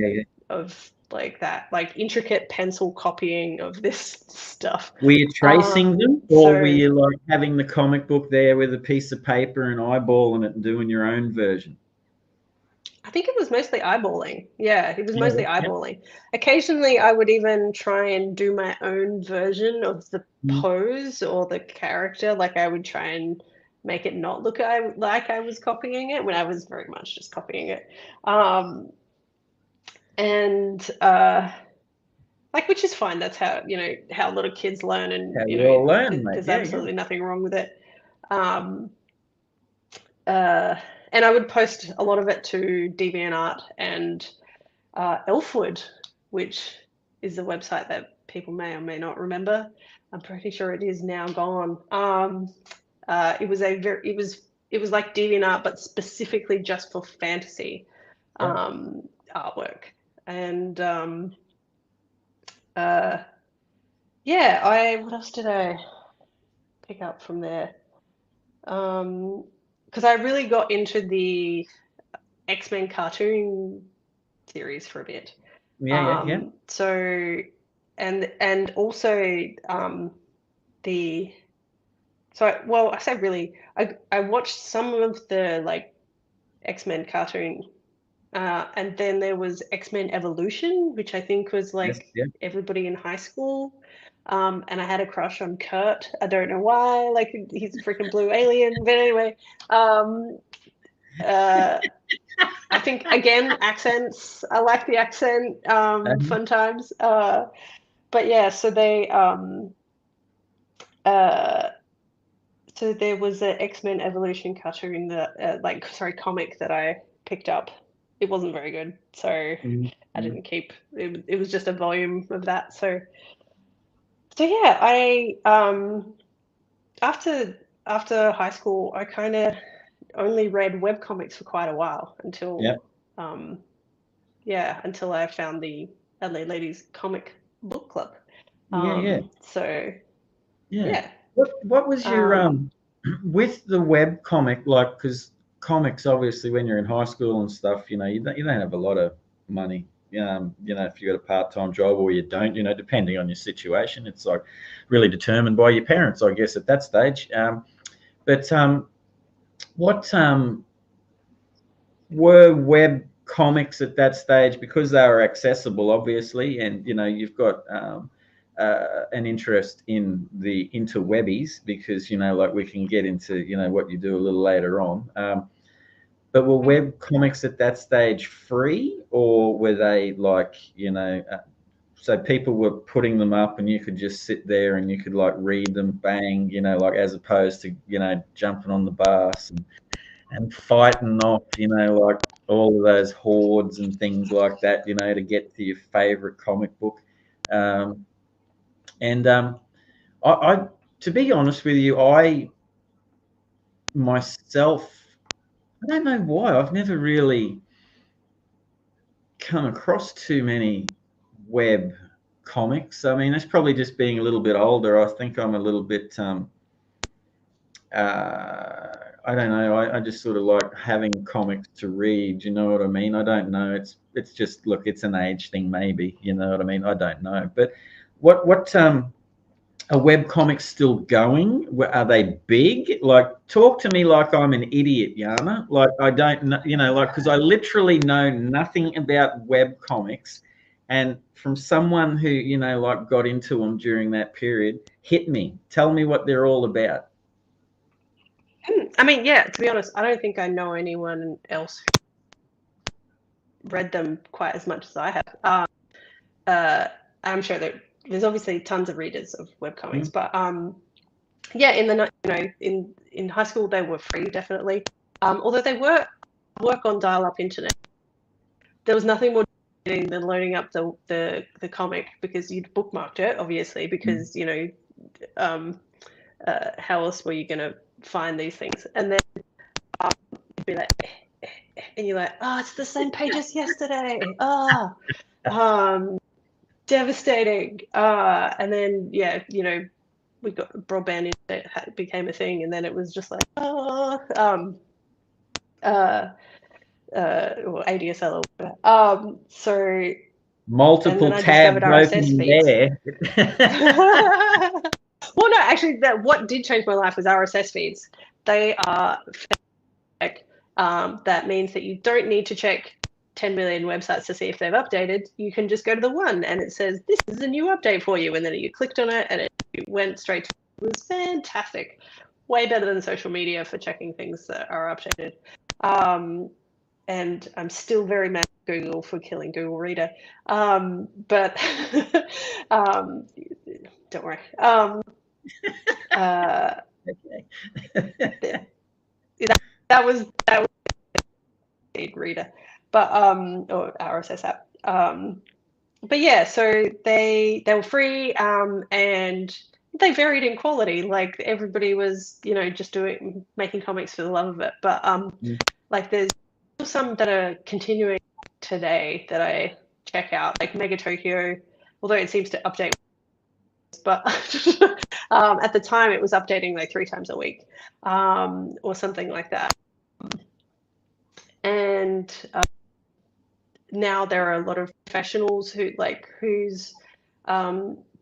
like that, like intricate pencil copying of this stuff. Were you tracing them, or were you like having the comic book there with a piece of paper and eyeballing it and doing your own version? I think it was mostly eyeballing. Yeah, it was mostly eyeballing. Occasionally, I would even try and do my own version of the pose or the character. Like, I would try and make it not look like I was copying it, when I was very much just copying it. Which is fine. That's how how a lot of kids learn, and we all learn, mate. There's absolutely nothing wrong with it. And I would post a lot of it to DeviantArt and Elfwood, which is the website that people may or may not remember. I'm pretty sure it is now gone. It was like DeviantArt, but specifically just for fantasy artwork. And what else did I pick up from there? Because I really got into the X-Men cartoon series for a bit. So, and also I say really, I watched some of the like X-Men cartoon, and then there was X-Men Evolution, which I think was like everybody in high school. And I had a crush on Kurt. I don't know why. Like, he's a freaking blue alien. But anyway, I think, again, accents. I like the accent. Fun times. But yeah, so they so there was an X-Men Evolution cartoon that comic that I picked up. It wasn't very good, so I didn't keep it. It was just a volume of that. So yeah, I after high school, I kind of only read webcomics for quite a while until until I found the Adelaide Ladies Comic Book Club. So yeah. What was your with the web comic, like, because comics, obviously when you're in high school and stuff, you don't have a lot of money. If you got a part-time job or you don't, depending on your situation, it's like really determined by your parents, I guess, at that stage. But what were web comics at that stage, because they were accessible, obviously, and you've got an interest in the interwebbies, because like we can get into what you do a little later on. But were web comics at that stage free, or were they like so people were putting them up and you could just sit there and you could like read them, bang, like, as opposed to jumping on the bus and fighting off, like all of those hordes and things like that, to get to your favorite comic book. I, to be honest with you, I myself, I don't know why, I've never really come across too many web comics. I mean, it's probably just being a little bit older. I think I'm a little bit, I don't know. I just sort of like having comics to read. You know what I mean? I don't know. It's just, look, it's an age thing, maybe. You know what I mean? I don't know. But what are web comics still going? Are they big? Like, talk to me like I'm an idiot, Jana. Like, I don't know, like, because I literally know nothing about web comics. And from someone who, like, got into them during that period, hit me. Tell me what they're all about. I mean, yeah, to be honest, I don't think I know anyone else who read them quite as much as I have. I'm sure that there's obviously tons of readers of webcomics, but yeah, in high school they were free, definitely. Although they were work on dial-up internet. There was nothing more than loading up the comic, because you'd bookmarked it, obviously, because how else were you going to find these things? And then you'd be like, and you're like, oh, it's the same page as yesterday. Devastating. And then we got broadband internet became a thing, and then it was just like or ADSL or whatever. So multiple tabs open there. Well, no, actually, what did change my life was RSS feeds. They are that means that you don't need to check 10 million websites to see if they've updated. You can just go to the one and it says, this is a new update for you. And then you clicked on it and it went straight to it. It was fantastic. Way better than social media for checking things that are updated. And I'm still very mad at Google for killing Google Reader. But don't worry. Okay. that was reader, but or RSS app. But yeah, so they were free, and they varied in quality. Like, everybody was, just making comics for the love of it. But like, there's some that are continuing today that I check out, like Mega Tokyo, although it seems to update, but at the time it was updating like 3 times a week, or something like that. And now there are a lot of professionals whose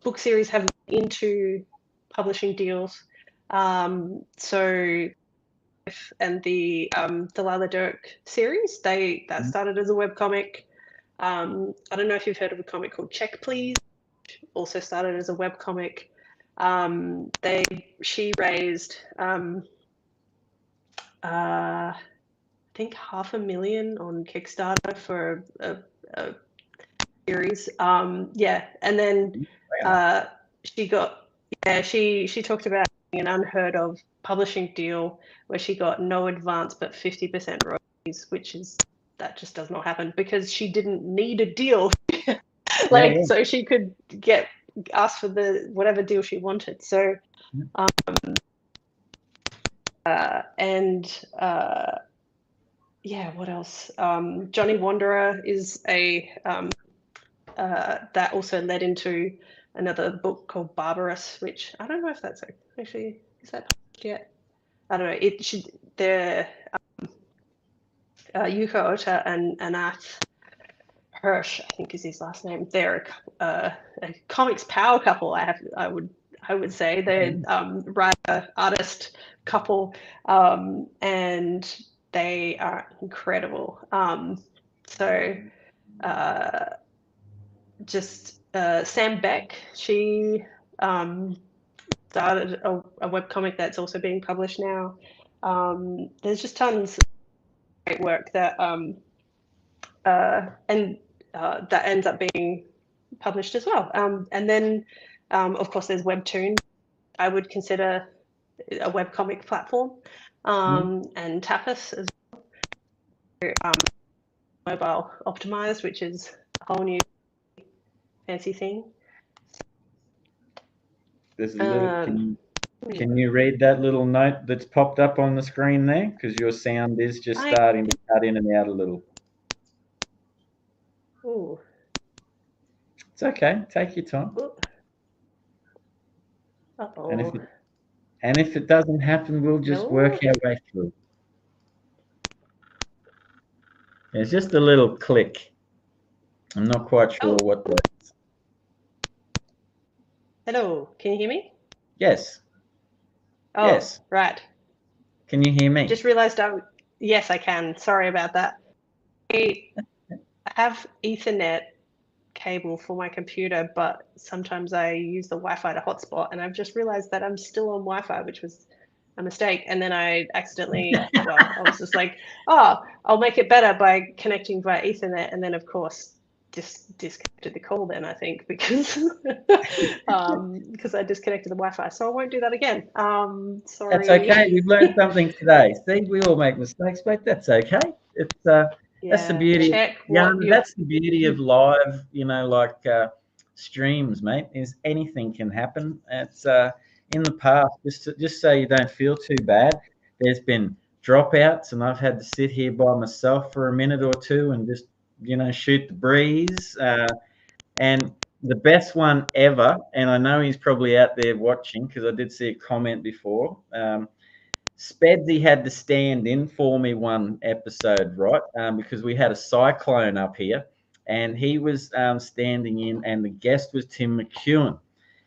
book series have into publishing deals. So, and the Lila Dirk series, that started as a webcomic. I don't know if you've heard of a comic called Check Please, also started as a webcomic. She raised think $500,000 on Kickstarter for a series. Yeah, and then she talked about an unheard of publishing deal where she got no advance but 50% royalties, that just does not happen because she didn't need a deal. So she could ask for whatever deal she wanted. So what else? Johnny Wanderer is that also led into another book called Barbarous, which I don't know if that's actually, is that published yet? I don't know. It should. They're Yuko Ota and Anath Hirsch, I think is his last name. They're a comics power couple. I would say they're writer artist couple, and they are incredible. Sam Beck, she started a webcomic that's also being published now. There's just tons of great work that that ends up being published as well. And then, of course, there's Webtoon. I would consider a webcomic platform, and Tapas as well. Mobile optimized, which is a whole new fancy thing. There's a little. Can you read that little note that's popped up on the screen there? Because your sound is just starting to cut in and out a little. Ooh. It's okay. Take your time. Uh-oh. And if it doesn't happen, we'll just work our way through. It's just a little click. I'm not quite sure what that is. Hello, can you hear me? Yes. Oh, yes. Right. Can you hear me? Just realized yes, I can. Sorry about that. I have Ethernet cable for my computer, but sometimes I use the Wi-Fi to hotspot, and I've just realized that I'm still on Wi-Fi, which was a mistake. And then I accidentally, I was just like, I'll make it better by connecting via Ethernet, and then of course disconnected the call then, I think, because I disconnected the Wi-Fi. So I won't do that again. Sorry. That's okay. We've learned something today. See, we all make mistakes, but that's okay. It's that's the beauty. That's the beauty of live, streams, mate, is anything can happen. It's in the past, just so you don't feel too bad, there's been dropouts and I've had to sit here by myself for a minute or two and just shoot the breeze. And the best one ever, and I know he's probably out there watching because I did see a comment before. Spedsy had to stand in for me one episode, right? Because we had a cyclone up here, and he was standing in, and the guest was Tim McEwen.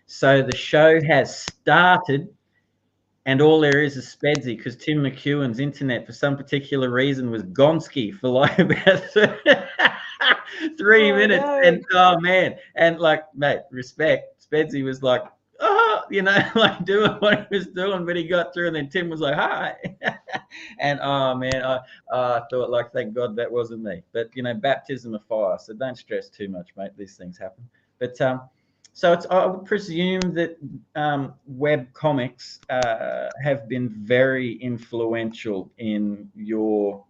So the show has started, and all there is Spedsy because Tim McEwen's internet, for some particular reason, was Gonski for like about 3 minutes. No. And oh man, and like, mate, respect. Spedsy was like, like doing what he was doing, but he got through, and then Tim was like, "Hi," and oh man, I thought, like, thank God that wasn't me. But baptism of fire, so don't stress too much, mate. These things happen. But so I would presume that web comics have been very influential in your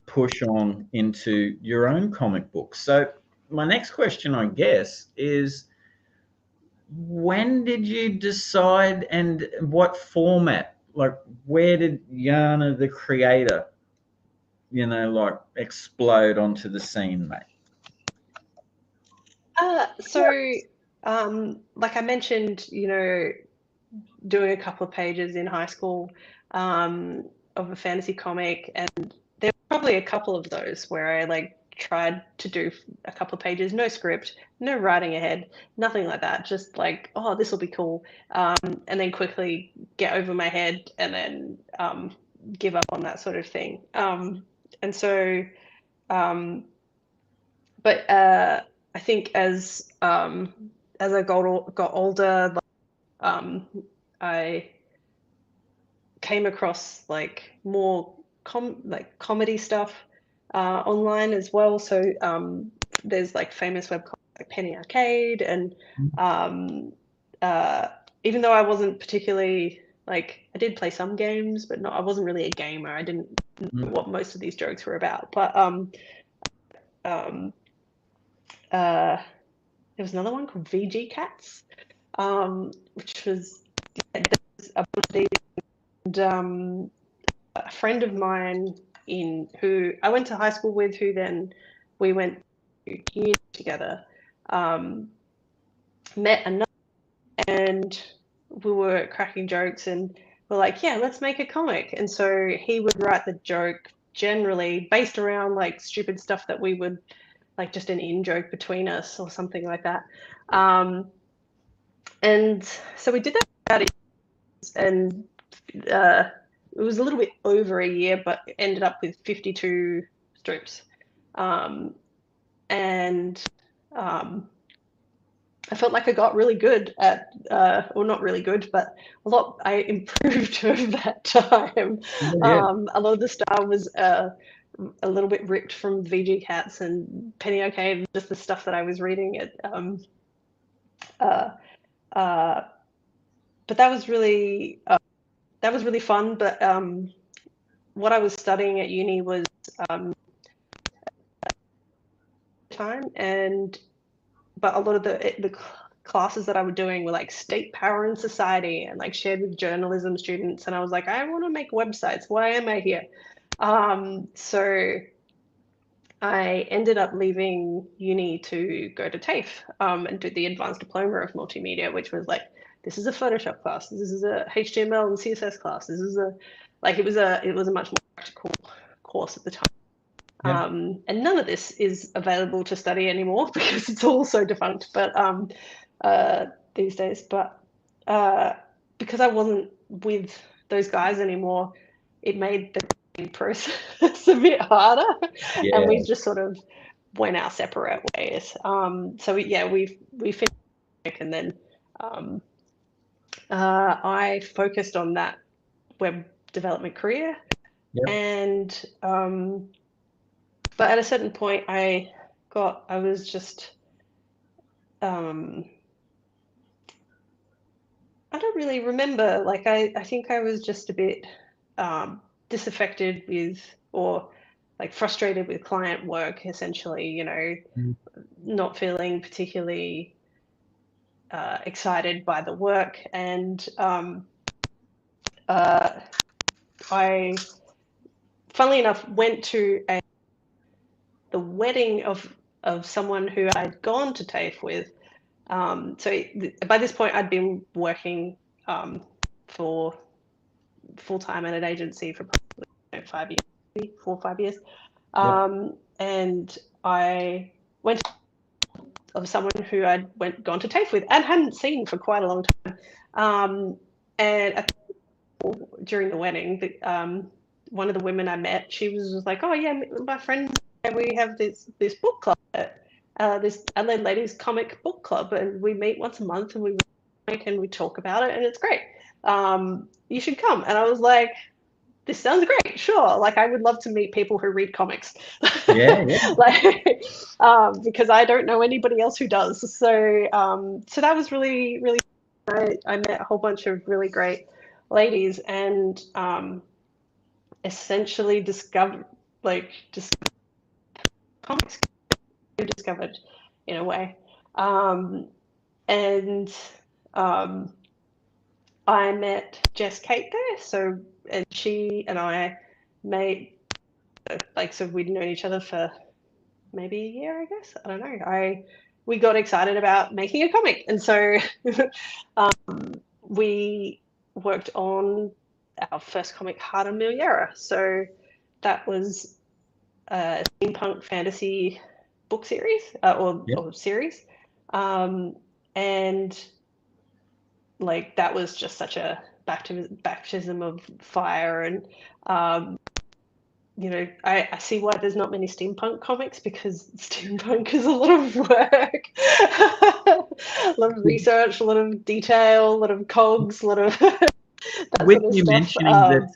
push on into your own comic books. So my next question, I guess, is when did you decide and what format? Like, where did Jana, the creator, explode onto the scene, mate? Like I mentioned, doing a couple of pages in high school of a fantasy comic, and there were probably a couple of those where I tried to do a couple of pages, no script, no writing ahead, nothing like that, just like, oh, this will be cool, and then quickly get over my head and then give up on that sort of thing. But I think as I got older, I came across more like comedy stuff online as well. So there's like famous webcomics like Penny Arcade, and even though I wasn't particularly like, I did play some games, but I wasn't really a gamer. I didn't know what most of these jokes were about. But there was another one called VG Cats, which was a bunch of these, and a friend of mine who I went to high school with, who then we went to uni together, met another, and we were cracking jokes, and we're like, yeah, let's make a comic. And so he would write the joke generally based around like stupid stuff that we would like, just an in-joke between us or something like that. And so we did that about it, and it was a little bit over a year, but it ended up with 52 strips. And I felt like I got really good at, or not really good, but I improved over that time. A lot of the style was a little bit ripped from VG Cats and Penny Arcade, just the stuff that I was reading. But that was really fun. But what I was studying at uni was time, but a lot of the classes that I was doing were like state power and society, and like shared with journalism students. And I was like, I want to make websites. Why am I here? So I ended up leaving uni to go to TAFE and do the advanced diploma of multimedia, which was like, this is a Photoshop class, this is a HTML and CSS class, this is a, like, it was a much more practical course at the time. Yeah. And none of this is available to study anymore because it's all so defunct, but these days. But because I wasn't with those guys anymore, it made the process a bit harder, and we just sort of went our separate ways. So we finished, and then I focused on that web development career, and but at a certain point I was just I don't really remember, like I think I was just a bit disaffected with, or like frustrated with client work, essentially, you know, not feeling particularly excited by the work. And I, funnily enough, went to the wedding of someone who I'd gone to TAFE with. So by this point I'd been working for full-time at an agency for probably 4 or 5 years. And I went of someone who I'd gone to TAFE with and hadn't seen for quite a long time. And during the wedding, one of the women I met, she was just like, oh yeah, my friends, we have this book club, this Adelaide Ladies Comic Book Club, and we meet once a month and we talk about it, and it's great. You should come. And I was like, this sounds great, sure. Like, I would love to meet people who read comics. Like, because I don't know anybody else who does. So so that was really, really, I met a whole bunch of really great ladies, and essentially discovered comics, discovered in a way. And I met Jess Kate there. So, and she and I made, so we'd known each other for maybe a year, I guess. I don't know. We got excited about making a comic. And so we worked on our first comic, Heart and Miliera. So that was a steampunk fantasy book series, or series. And like, that was just such a baptism of fire. And you know, I see why there's not many steampunk comics, because steampunk is a lot of work, a lot of research, a lot of detail, a lot of cogs, a lot of that With sort of you stuff. mentioning that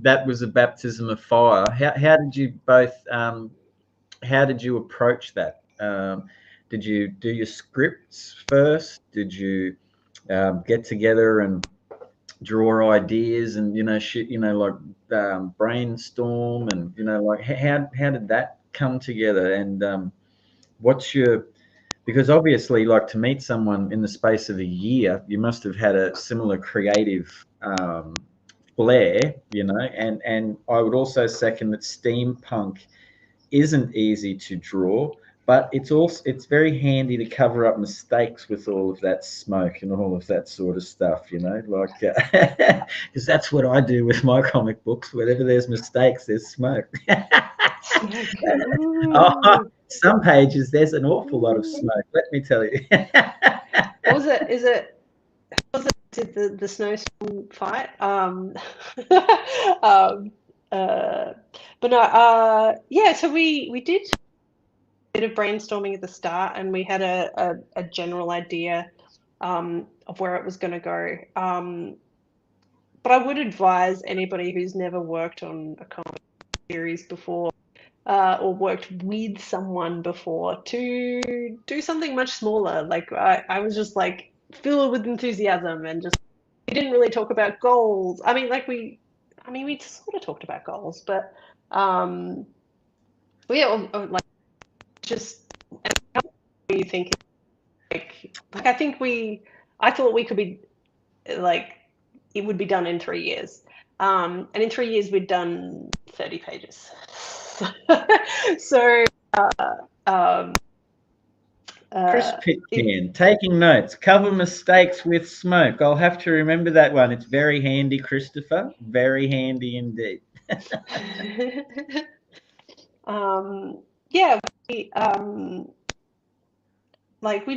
that was a baptism of fire, how did you both how did you approach that? Did you do your scripts first? Did you get together and draw ideas and like brainstorm and like how did that come together? And what's your because obviously, like, to meet someone in the space of a year, you must have had a similar creative flair, and I would also second that steampunk isn't easy to draw, but it's very handy to cover up mistakes with all of that smoke and all of that sort of stuff, like because that's what I do with my comic books. Whenever there's mistakes, there's smoke. Oh, some pages there's an awful lot of smoke. Let me tell you. What was it? Was it the snowstorm fight? But no, yeah. So we did a bit of brainstorming at the start, and we had a general idea of where it was going to go. But I would advise anybody who's never worked on a comic series before or worked with someone before to do something much smaller. Like I was just like filled with enthusiasm and just we didn't really talk about goals. I mean, we sort of talked about goals, but yeah, like just what do you think? Like I thought we could be like it would be done in 3 years. And in 3 years we'd done 30 pages. So Chris Pitcan, taking notes. Cover mistakes with smoke. I'll have to remember that one. It's very handy, Christopher. Very handy indeed. Yeah, we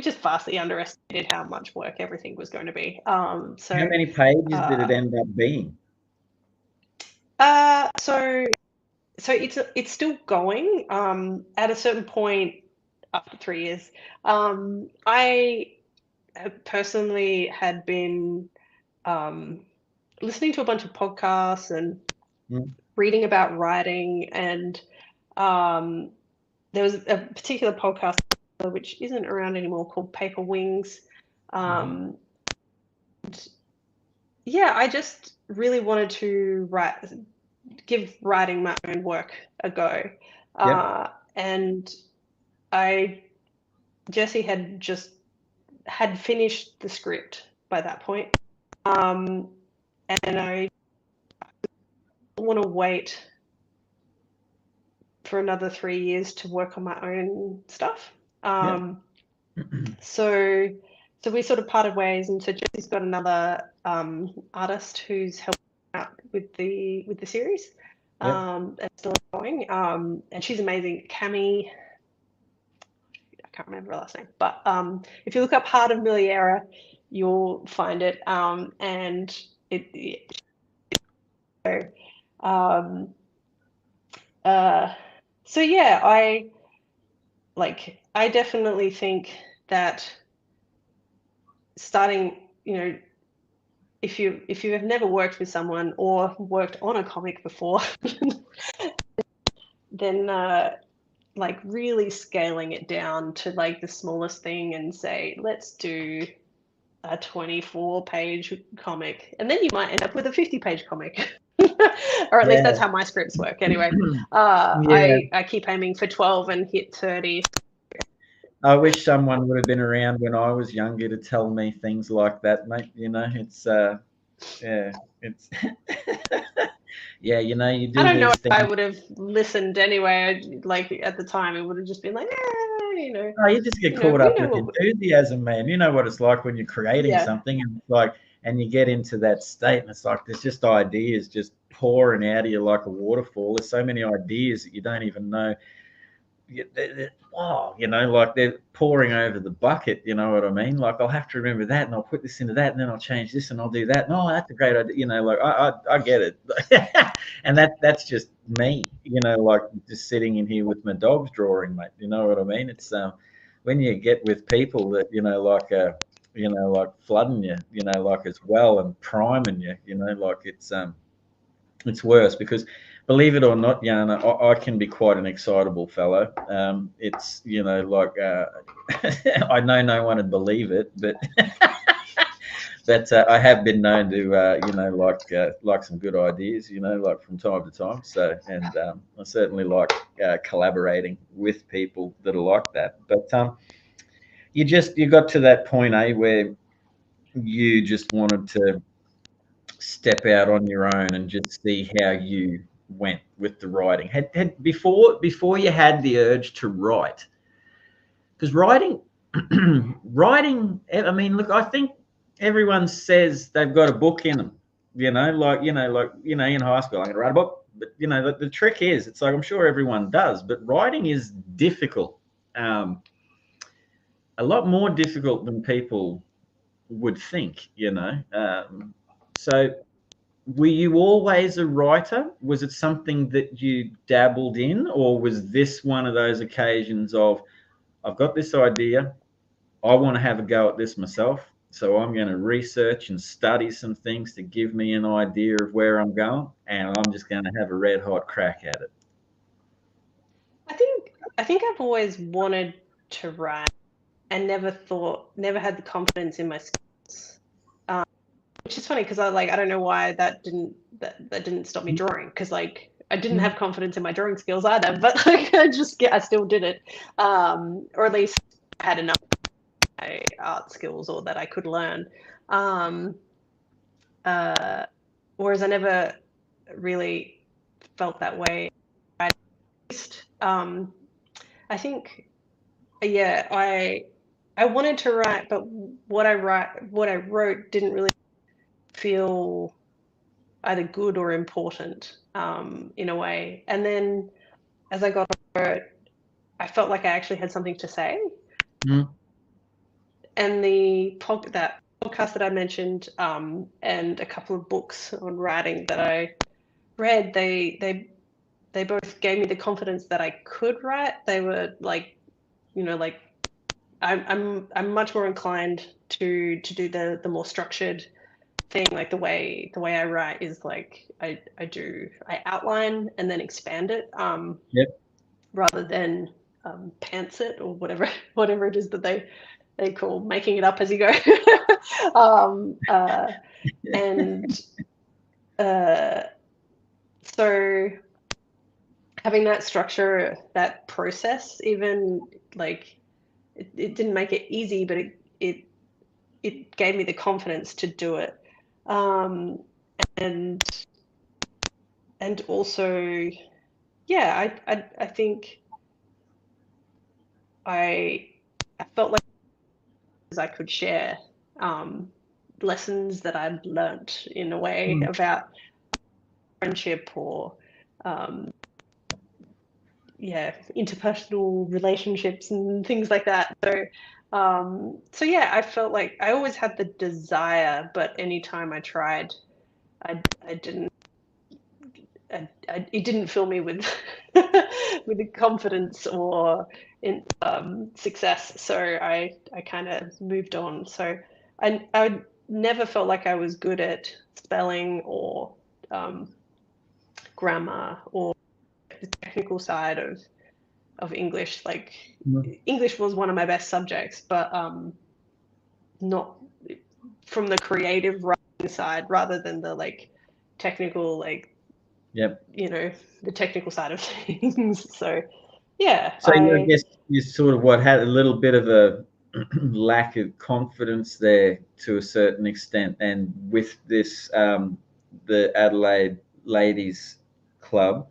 just vastly underestimated how much work everything was going to be. So how many pages did it end up being? So it's still going. At a certain point after 3 years, I personally had been listening to a bunch of podcasts and reading about writing, and there was a particular podcast which isn't around anymore called Paper Wings. Yeah, I just really wanted to give writing my own work a go. And Jesse had finished the script by that point. And I didn't want to wait for another 3 years to work on my own stuff. So we sort of parted ways, and so Jesse's got another artist who's helping out with the series. And still going. And she's amazing. Cami, I can't remember her last name, but if you look up Heart of Miliera, you'll find it. And so yeah, I definitely think that starting, if you have never worked with someone or worked on a comic before, then really scaling it down to the smallest thing and say, let's do a 24-page comic, and then you might end up with a 50-page comic. Or at least that's how my scripts work anyway. I keep aiming for 12 and hit 30. I wish someone would have been around when I was younger to tell me things like that, mate. It's it's yeah, you do. I don't know if things. I would have listened anyway. At the time, it would have just been like, Oh, you just get caught up with enthusiasm, man. You know what it's like when you're creating something, and and you get into that state, and it's like there's just ideas just pouring out of you like a waterfall. There's so many ideas that you don't even know. They're pouring over the bucket. You know what I mean? Like, I'll have to remember that, and I'll put this into that, and then I'll change this, and I'll do that. No, that's a great idea. I get it. And that's just me. Just sitting in here with my dogs drawing, mate. You know what I mean? It's when you get with people that you know, like flooding you, you know, like as well, and priming you, you know, like it's worse because, believe it or not, Jana, I can be quite an excitable fellow. It's, you know, like I know no one would believe it, but but I have been known to, you know, like some good ideas, you know, like from time to time. So, and I certainly like collaborating with people that are like that. But you got to that point, where you just wanted to step out on your own and just see how you went with the writing. Had before you had the urge to write, because writing, writing. I mean, look, I think everyone says they've got a book in them. You know, in high school, I'm going to write a book. But you know, the trick is, it's like I'm sure everyone does, but writing is difficult. A lot more difficult than people would think. You know, so. Were you always a writer? Was it something that you dabbled in, or was this one of those occasions of, I've got this idea, I want to have a go at this myself, so I'm going to research and study some things to give me an idea of where I'm going, and I'm just going to have a red hot crack at it? I think I've always wanted to write and never had the confidence in my skills. Which is funny because I don't know why that didn't stop me drawing, because like I didn't have confidence in my drawing skills either, but like I still did it, or at least I had enough art skills or that I could learn. Um, Whereas I never really felt that way. At least, I think, yeah, I wanted to write, but what I wrote didn't really feel either good or important, in a way. And then as I got older, I felt like I actually had something to say. Mm. And that podcast that I mentioned, and a couple of books on writing that I read, they both gave me the confidence that I could write. They were like, you know, like I'm much more inclined to do the more structured thing. Like the way I write is like I outline and then expand it, Yep. rather than pants it, or whatever it is that they call making it up as you go. um, and So having that structure, that process, even like it didn't make it easy, but it gave me the confidence to do it. um, and also, yeah, I think I felt like I could share, um, lessons that I'd learnt in a way Mm. about friendship, or um, yeah, interpersonal relationships and things like that. So yeah, I felt like I always had the desire, but anytime I tried, I didn't. It didn't fill me with with the confidence or success. So I kind of moved on. So I never felt like I was good at spelling or um, grammar or the technical side of English. Like Mm. English was one of my best subjects, but not from the creative writing side, rather than the like technical, like, Yep. you know, the technical side of things. So yeah, So I guess you sort of had a little bit of a lack of confidence there to a certain extent, and with this the Adelaide Ladies Club,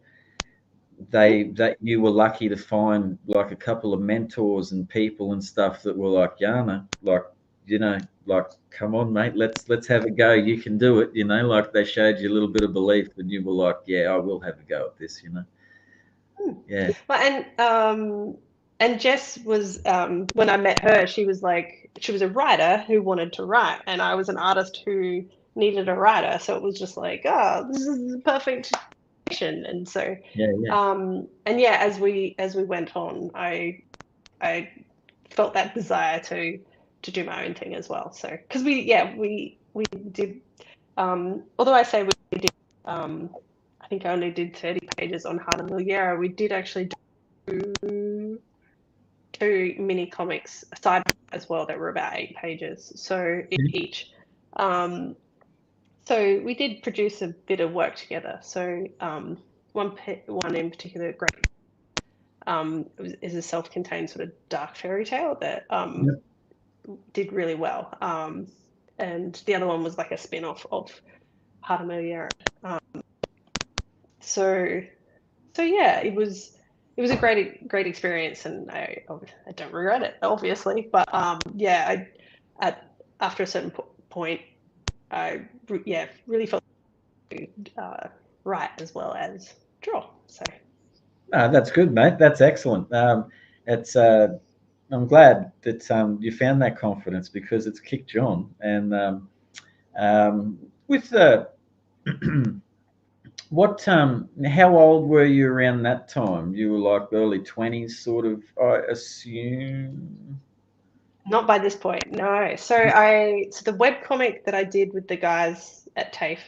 that you were lucky to find like a couple of mentors and people and stuff that were like, Jana, like, you know, like, come on, mate, let's have a go. You can do it, you know, like they showed you a little bit of belief, and you were like, yeah, I will have a go at this, you know. Yeah. well, and Jess was, when I met her, she was a writer who wanted to write, and I was an artist who needed a writer. So it was just like, oh, this is the perfect situation. And so, Yeah. and yeah, as we went on, I felt that desire do my own thing as well. So because we did, although I say we did, I think I only did 30 pages on Heart of Miliera, we did actually do 2 mini comics side as well that were about 8 pages, so each. So we did produce a bit of work together. So one in particular, great, is a self-contained sort of dark fairy tale that did really well. And the other one was like a spin-off of Heart of Miliera. So yeah, it was a great experience, and I don't regret it, obviously. But after a certain point, I really felt write as well as draw. So that's good, mate. That's excellent. It's I'm glad that you found that confidence, because it's kicked you on. And with the what how old were you around that time? You were like early 20s, sort of, I assume. not by this point, no. So the webcomic that I did with the guys at TAFE,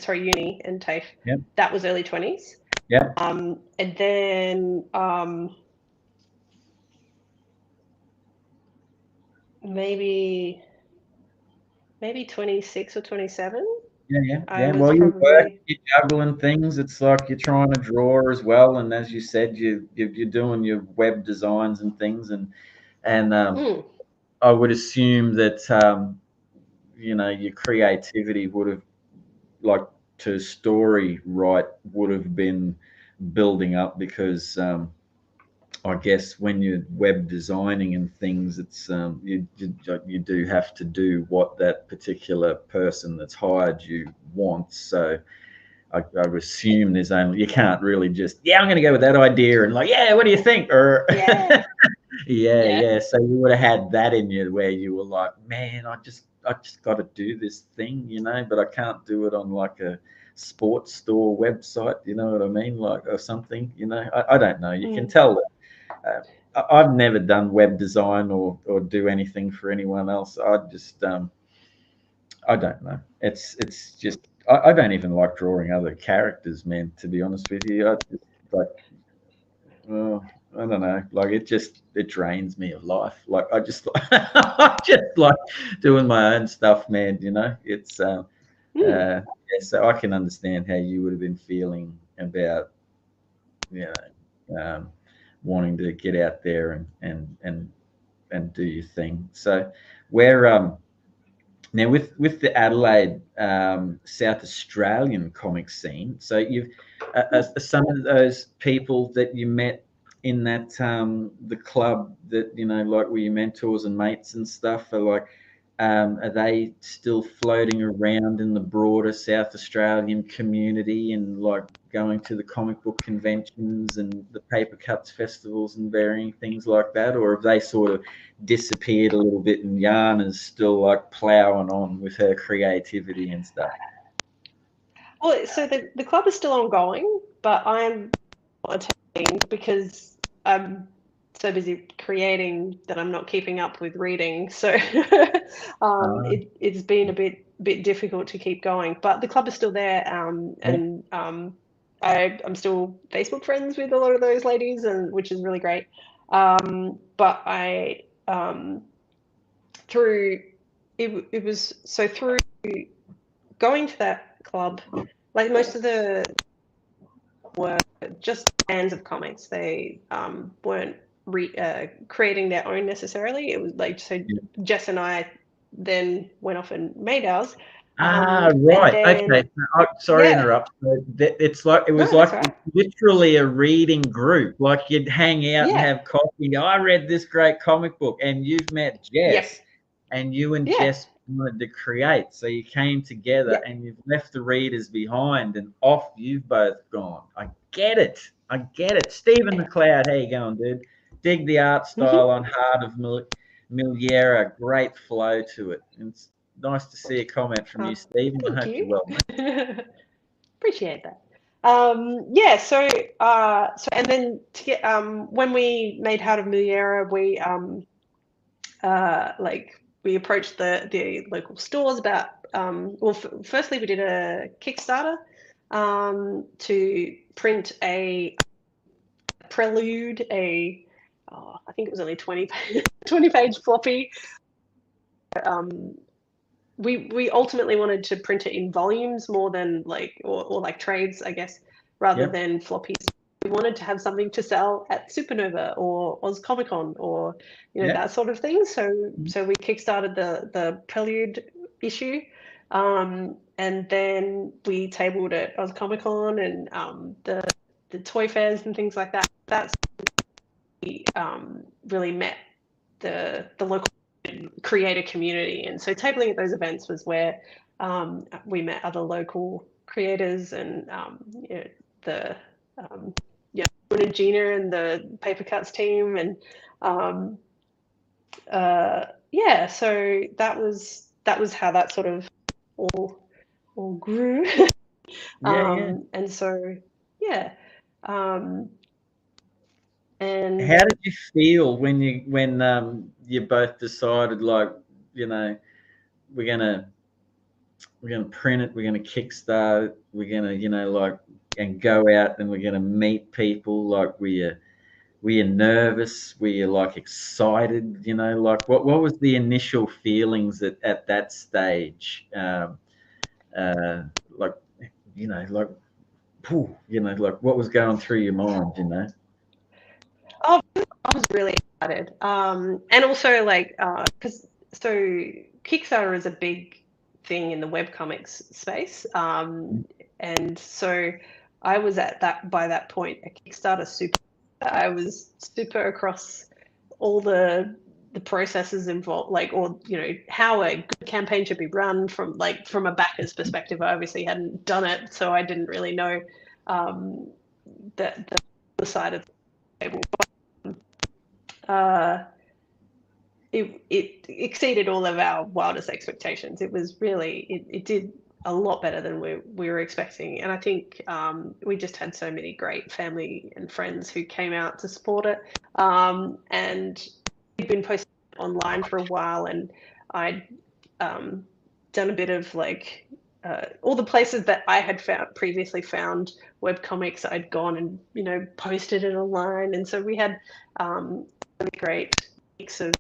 uni and TAFE, that was early 20s. Yeah. And then maybe 26 or 27. Yeah. Well, you work, you're juggling things. It's like you're trying to draw as well, and as you said, you're doing your web designs and things, and I would assume that your creativity would have, like, to story write, would have been building up, because I guess when you're web designing and things, it's you do have to do what that particular person that's hired you wants. So I would assume there's only, you can't really just, I'm going to go with that idea, and like, what do you think? Or yeah. So you would have had that in you, where you were like, man, I just got to do this thing, but I can't do it on like a sports store website. You know what I mean? Like, or something. I don't know. You can tell that. I've never done web design or do anything for anyone else. I just I don't know. It's just, I don't even like drawing other characters, man. To be honest with you, I just, like, well, I don't know. Like, it drains me of life. Like, I just I just like doing my own stuff, man. It's so I can understand how you would have been feeling about wanting to get out there and do your thing. So where now with the Adelaide South Australian comic scene, so you've some of those people that you met in that the club that like, were your mentors and mates and stuff, are like, are they still floating around in the broader South Australian community, and like going to the comic book conventions and the paper cuts festivals and varying things like that? Or have they sort of disappeared a little bit, and Jana's still like plowing on with her creativity and stuff? Well, so the club is still ongoing, but I'm not attending because I'm so busy creating that I'm not keeping up with reading. So it's been a bit difficult to keep going. But the club is still there, and I'm still Facebook friends with a lot of those ladies, and which is really great. But I through going to that club, like, most of the were just fans of comics. They weren't creating their own necessarily. It was like, so Jess and I then went off and made ours. Right. Okay. Sorry to interrupt. It's like, it was literally a reading group. Like, you'd hang out and have coffee and go, I read this great comic book, and you've met Jess, and you and Jess wanted to create. So you came together and you've left the readers behind, and off you've both gone. I get it. Stephen McLeod, how you going, dude? Dig the art style on Heart of Miliera. Great flow to it. It's nice to see a comment from you, Stephen. I hope you're well, mate. Appreciate that. So and then to get when we made Heart of Miliera, we we approached the local stores about firstly we did a Kickstarter to print a prelude, I think it was only 20 page floppy. We ultimately wanted to print it in volumes more than or like trades, I guess, rather than floppies. We wanted to have something to sell at Supernova or Oz Comic Con or that sort of thing. So we kickstarted the prelude issue, and then we tabled at Oz Comic Con and the toy fairs and things like that. That's really met the local creator community, and so tabling at those events was where we met other local creators and Gina and the Paper Cuts team, and so that was how that sort of all grew. And so and how did you feel when you both decided, like, we're gonna print it, we're gonna kickstart it, we're gonna and go out and we're gonna meet people? Like, were you nervous? Were you excited? What was the initial feelings at that stage? What was going through your mind? I was really excited, and also because Kickstarter is a big thing in the webcomics space, and so I was by that point a Kickstarter super. I was super across all the processes involved, how a good campaign should be run from a backer's perspective. I obviously hadn't done it, so I didn't really know the side of the table. It exceeded all of our wildest expectations. It was really, it did a lot better than we were expecting. And I think we just had so many great family and friends who came out to support it. And we'd been posting online for a while, and I'd done a bit of all the places that I had previously found webcomics. I'd gone and posted it online, and so we had a really great mix of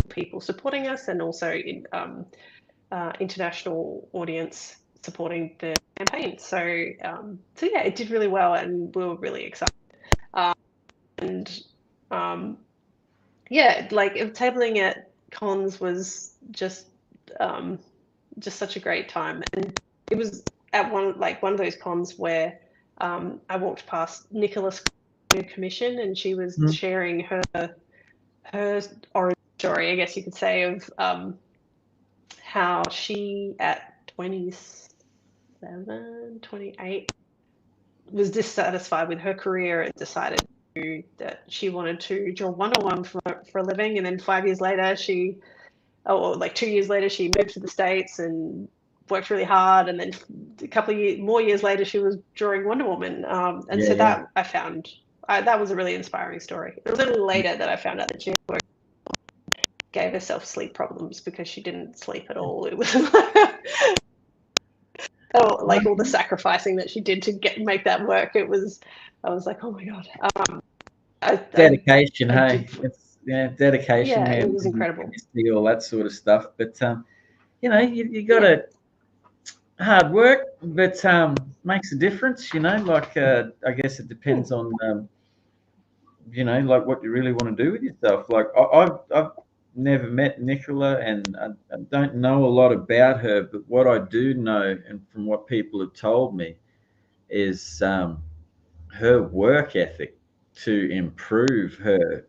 people supporting us, and also international audience supporting the campaign. So it did really well, and we were really excited. Tabling at cons was just such a great time, and it was at one of those cons where I walked past Nicola's commission, and she was sharing her origin story, I guess you could say, of how she at 27, 28 was dissatisfied with her career and decided that she wanted to draw one-on-one for a living. And then 5 years later, 2 years later, she moved to the States and worked really hard. And then a couple of more years later, she was drawing Wonder Woman. That I found, that was a really inspiring story. A little later that I found out that she gave herself sleep problems because she didn't sleep at all. It was all the sacrificing that she did to make that work. I was like, oh my God. Dedication, dedication. Yeah, it was incredible. See all that sort of stuff, but you got to hard work, but makes a difference. I guess it depends on what you really want to do with yourself. I've never met Nicola, and I don't know a lot about her, but what I do know, and from what people have told me, is her work ethic to improve her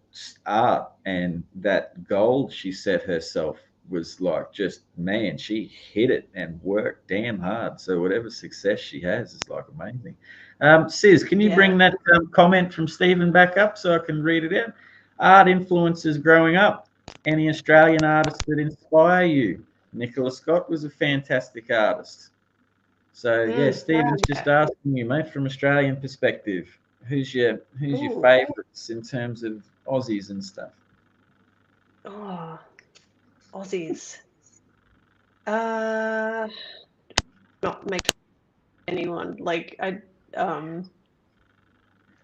art, and that goal she set herself was just, man, she hit it and worked damn hard. So whatever success she has is amazing. Sis, can you bring that comment from Stephen back up so I can read it out? Art influences growing up. Any Australian artists that inspire you? Nicola Scott was a fantastic artist. So Stephen's just asking you, mate, from Australian perspective, who's your favourites in terms of Aussies and stuff? Oh, Aussies. Not make anyone like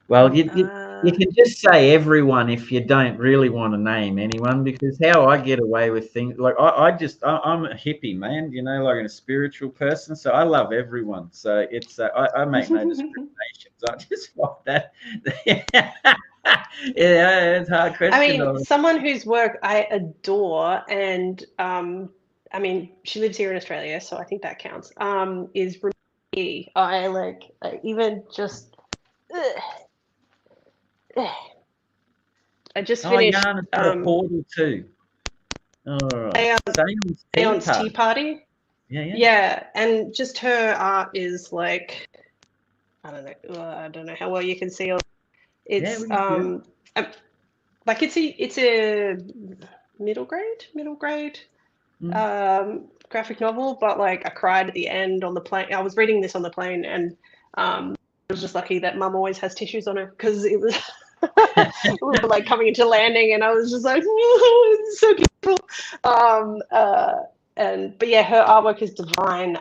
Well, you can just say everyone if you don't really want to name anyone, because how I get away with things like I'm a hippie, man, you know, like a spiritual person, so I love everyone. So it's I make no discriminations. I just find that yeah, it's a hard I question. mean, someone whose work I adore, and I mean, she lives here in Australia, so I think that counts. Is Renee. Even just. I just finished Jana's got a portal too. All right. Seance Tea Tea Party. Yeah, yeah. Yeah, and just her art is like, I don't know how well you can see it. It's like it's a middle grade graphic novel, but like I cried at the end on the plane. I was reading this on the plane, and I was just lucky that Mum always has tissues on her, because it was we were like coming into landing, and I was just like, oh, it's so beautiful. But yeah, her artwork is divine.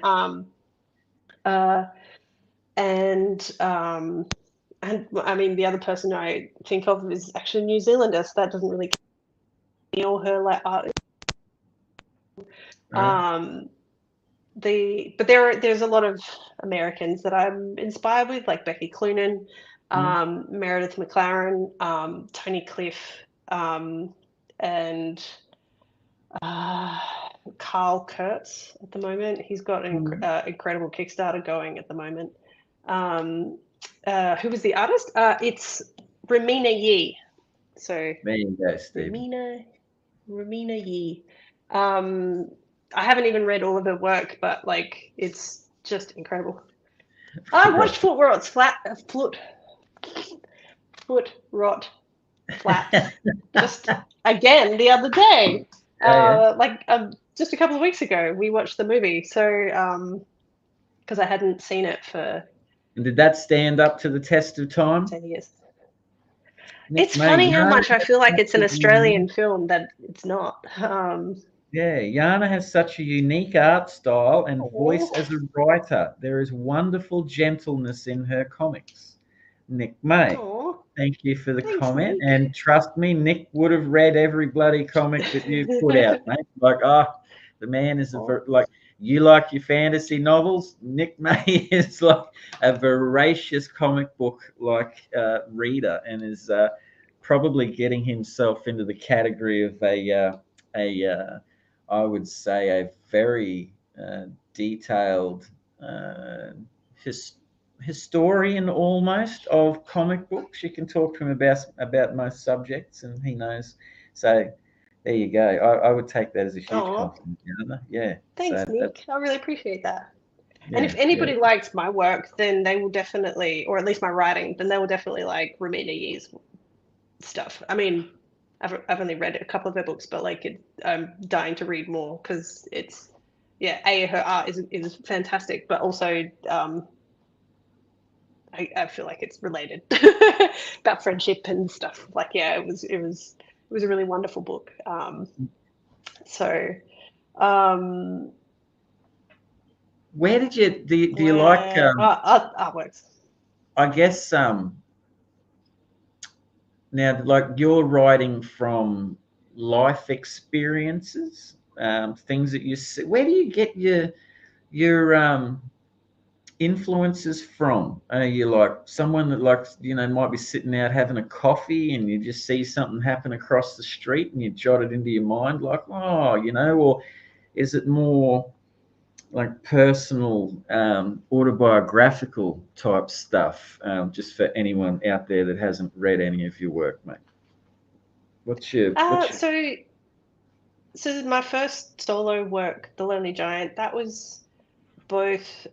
And I mean, the other person I think of is actually New Zealander, so that doesn't really feel her like art. But there's a lot of Americans that I'm inspired with, like Becky Cloonan, Meredith McLaren, Tony Cliff, and Carl Kurtz at the moment. He's got an incredible Kickstarter going at the moment. Who was the artist? It's Ramina Yee. So there you go, Steve. Ramina Yee. I haven't even read all of her work, but like it's just incredible. I watched Foot Rot Flat just again the other day. Just a couple of weeks ago, we watched the movie. So because I hadn't seen it for. And did that stand up to the test of time? 10 years. It's funny how much I feel like it's an Australian film that it's not. Yeah, Jana has such a unique art style and voice as a writer. There is wonderful gentleness in her comics. Nick May, thank you for the comment. Nick. And trust me, Nick would have read every bloody comic that you put out, mate. Like, the man is like, you like your fantasy novels. Nick May is like a voracious comic book reader, and is probably getting himself into the category of I would say a very detailed historian almost of comic books. You can talk to him about most subjects, and he knows. So there you go. I would take that as a huge compliment, Jana. Yeah. Thanks, Nick. I really appreciate that. Yeah, and if anybody likes my work, then they will definitely, or at least my writing, then they will definitely like Ramina Yee's stuff. I mean, I've only read a couple of her books, but like I'm dying to read more, because it's her art is fantastic, but also I feel like it's related about friendship and stuff. Like it was a really wonderful book. Where did you do you like artworks? I guess now, like, you're writing from life experiences, things that you see. Where do you get your influences from? Are you like someone that, like, might be sitting out having a coffee and you just see something happen across the street and you jot it into your mind, like, or is it more like personal, autobiographical type stuff, just for anyone out there that hasn't read any of your work, mate? So my first solo work, The Lonely Giant, that was both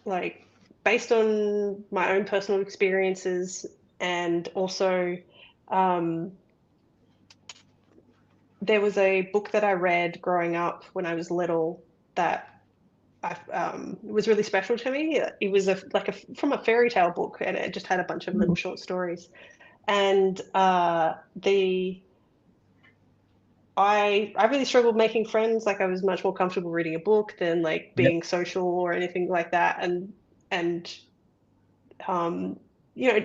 like based on my own personal experiences, and also there was a book that I read growing up when I was little that was really special to me. It was from a fairy tale book, and it just had a bunch of little short stories. And I really struggled making friends. Like I was much more comfortable reading a book than like Yep. being social or anything like that. And um,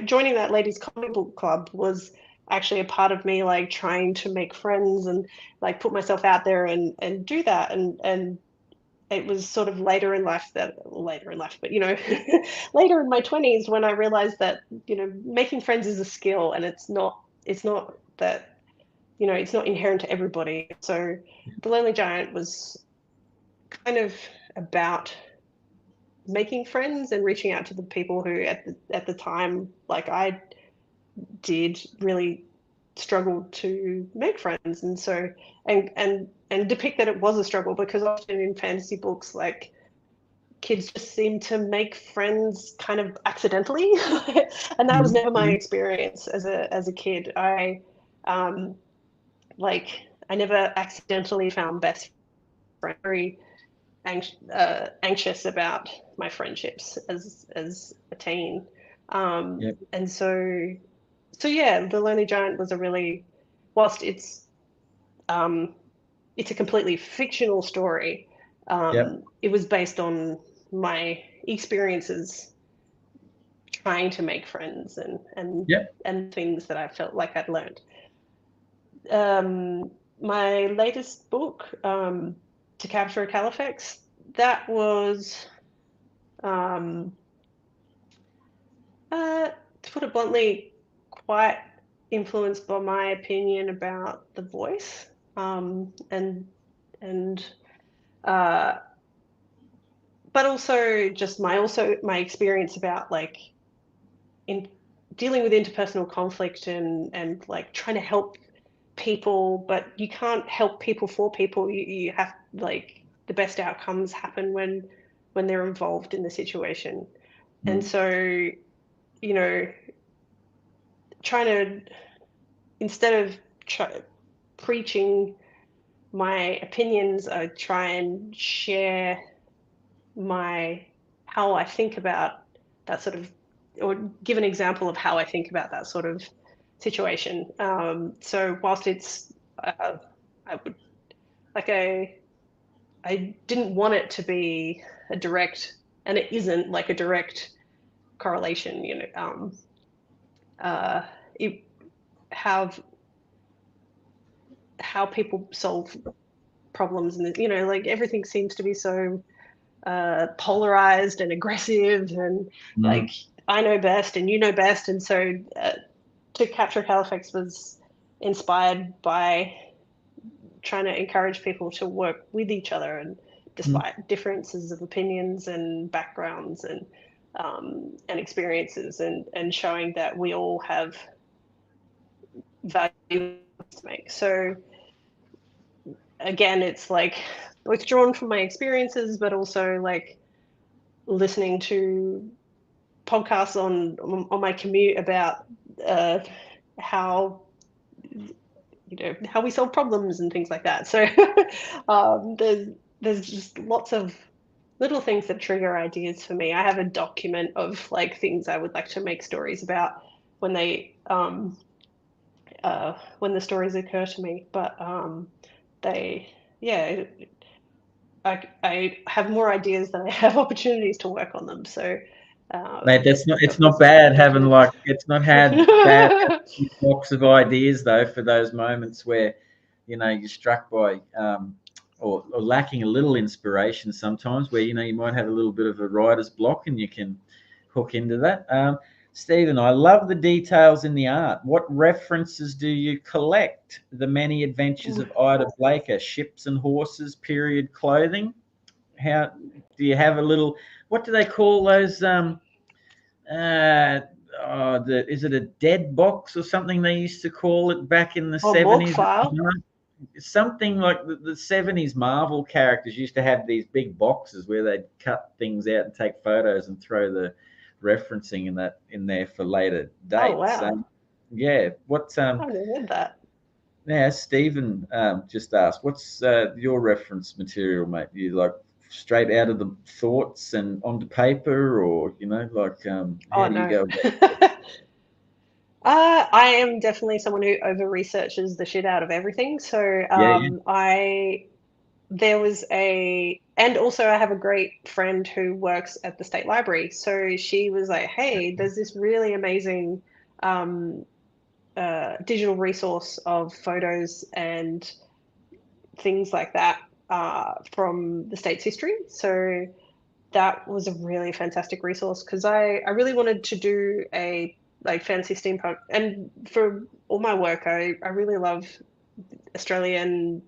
joining that ladies comic book club was actually a part of me like trying to make friends and like put myself out there and do that. And it was sort of later in life but later in my 20s when I realized that, making friends is a skill and it's not that, it's not inherent to everybody. So The Lonely Giant was kind of about making friends and reaching out to the people who at the time, like I did, really struggled to make friends. And so and depict that it was a struggle, because often in fantasy books, like, kids just seem to make friends kind of accidentally. And that was never my experience as a kid. Um like I never accidentally found best friends. Very anxious about my friendships as a teen. Yep. And so yeah, The Lonely Giant was a really, whilst it's a completely fictional story, Yep. it was based on my experiences trying to make friends Yep. and things that I felt like I'd learned. My latest book, To Capture a Califax, that was, um, to put it bluntly, quite influenced by my opinion about the voice, and uh, but also just my experience about like in dealing with interpersonal conflict and like trying to help people, but you can't help people for people. You have, like, the best outcomes happen when they're involved in the situation. And so, trying to, instead of preaching my opinions, I try and share my how I think about that sort of, or give an example of how I think about that sort of situation. So whilst it's, I would like I didn't want it to be a direct, and it isn't like a direct correlation. Uh, it, have how people solve problems, and like everything seems to be so polarized and aggressive, and like I know best and you know best. And so To Capture Halifax was inspired by trying to encourage people to work with each other, and despite differences of opinions and backgrounds and experiences, and showing that we all have value to make. So again, it's like withdrawn from my experiences, but also like listening to podcasts on my commute about how how we solve problems and things like that. So there's just lots of little things that trigger ideas for me. I have a document of like things I would like to make stories about when when the stories occur to me. But they yeah I have more ideas than I have opportunities to work on them. So Mate, that's not. It's that not was my bad having document. like. It's not had bad having a box of ideas though for those moments where, you're struck by or lacking a little inspiration sometimes. Where you might have a little bit of a writer's block and you can hook into that. Stephen, I love the details in the art. What references do you collect? The many adventures of Ida Blaker, ships and horses, period clothing. How do you have a little? What do they call those? Uh, is it a dead box or something they used to call it back in the Oh, morgue 70s? file. Something like the 70s Marvel characters used to have these big boxes where they'd cut things out and take photos and throw the referencing in there for later Oh, dates. wow. Yeah, what's I haven't read that. yeah, Stephen just asked, what's your reference material, mate? You like straight out of the thoughts and onto paper, or like how Oh, do you no. go? I am definitely someone who over researches the shit out of everything. So Yeah, there was and also I have a great friend who works at the state library. So she was like, "Hey, there's this really amazing um, digital resource of photos and things like that from the state's history." So that was a really fantastic resource because I really wanted to do a like fancy steampunk, and for all my work, I really love Australian,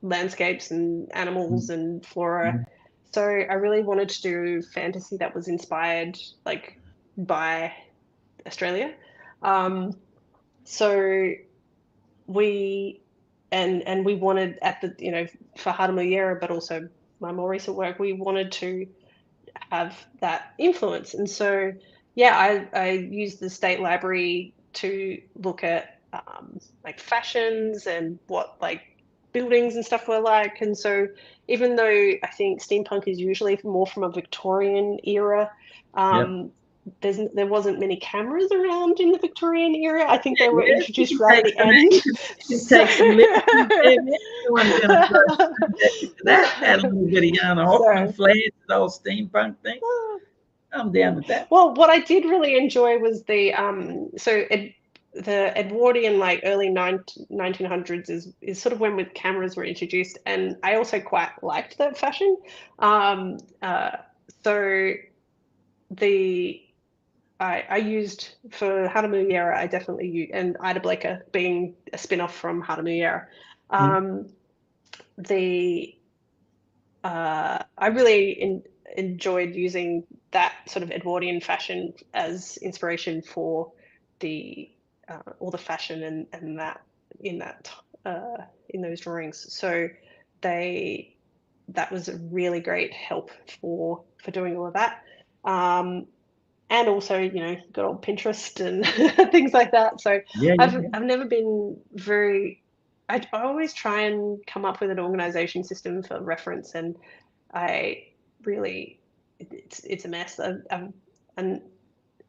landscapes and animals and flora. yeah. So I really wanted to do fantasy that was inspired like by Australia. Um, so we and we wanted at the for Haramuyera, but also my more recent work, we wanted to have that influence. And so, yeah, I used the state library to look at like fashions and what like buildings and stuff were like. And so, even though I think steampunk is usually more from a Victorian era, Yep. um, there wasn't many cameras around in the Victorian era. I think they were Yeah, you introduced can right at take the some, end. you can take some liberties there, man. Everyone's going to throw into that. Add a little bit of Jana Hoffmann So, flair to the whole steampunk thing. I'm down with that. well, what I did really enjoy was the Edwardian like early 1900s is sort of when with cameras were introduced, and I also quite liked that fashion. Um, uh, so the I used for Haramuyera, I definitely used, and Ida Blaker being a spin-off from Haramuyera. Mm. Um, the I really enjoyed using that sort of Edwardian fashion as inspiration for the all the fashion and that in that in those drawings. So they that was a really great help for doing all of that. And also, good old Pinterest and things like that. So Yeah, yeah, I've never been very. I always try and come up with an organization system for reference, and I really, it's a mess. And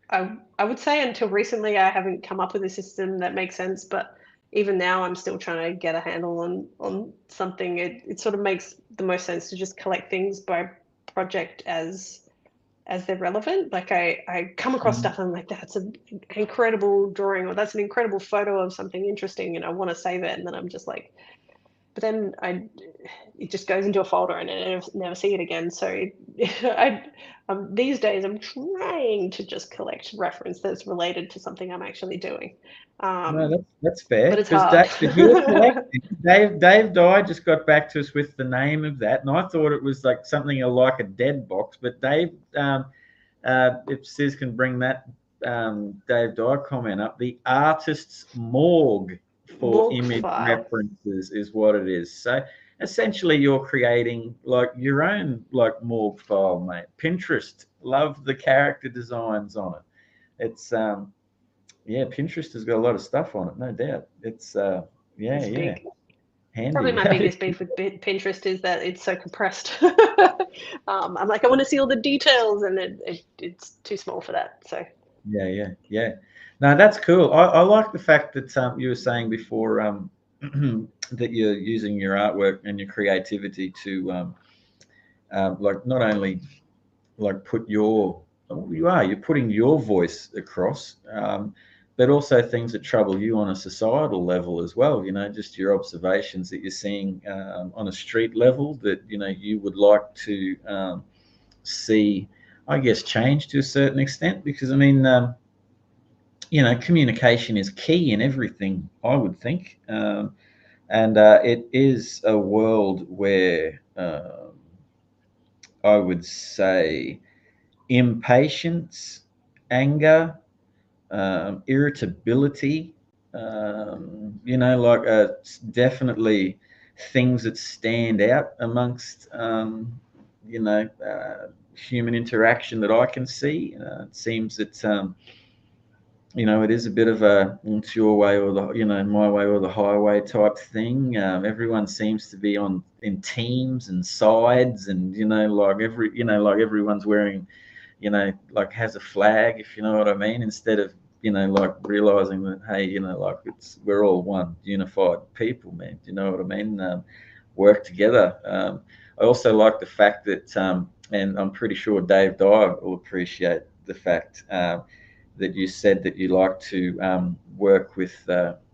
I would say until recently, I haven't come up with a system that makes sense. But even now, I'm still trying to get a handle on something. It sort of makes the most sense to just collect things by project as they're relevant. Like I come across mm, stuff and I'm like, that's an incredible drawing, or that's an incredible photo of something interesting, and I want to save it. And then I'm just like, but then it just goes into a folder and I never see it again. So these days I'm trying to just collect reference that's related to something I'm actually doing. no, Um, that's fair. but it's Because hard. David, you're collecting. Dave Dye just got back to us with the name of that, and I thought it was like something like a dead box. But Dave, if Sis can bring that Dave Dye comment up, the artist's morgue for Morgue image file. references is what it is. So essentially, you're creating like your own like morgue file, mate. Pinterest, love the character designs on it. It's yeah, Pinterest has got a lot of stuff on it, no doubt. It's It's yeah, big. Probably handy. my biggest beef with Pinterest is that it's so compressed. I'm like, I want to see all the details, and it's too small for that. So Yeah, yeah, yeah. No, that's cool. I like the fact that you were saying before that you're using your artwork and your creativity to like not only like put your you're putting your voice across, but also things that trouble you on a societal level as well. You know, just your observations that you're seeing on a street level that you would like to see, I guess, change to a certain extent. Because I mean, communication is key in everything, I would think. And it is a world where I would say impatience, anger, irritability, definitely things that stand out amongst, human interaction that I can see. It seems that it is a bit of a it's your way or the my way or the highway type thing. Everyone seems to be on in teams and sides, and like everyone's wearing, like has a flag, if you know what I mean, instead of like realizing that, hey, like we're all one unified people, man. Do you know what I mean? Work together. I also like the fact that, and I'm pretty sure Dave Dyer will appreciate the fact that you said that you like to work with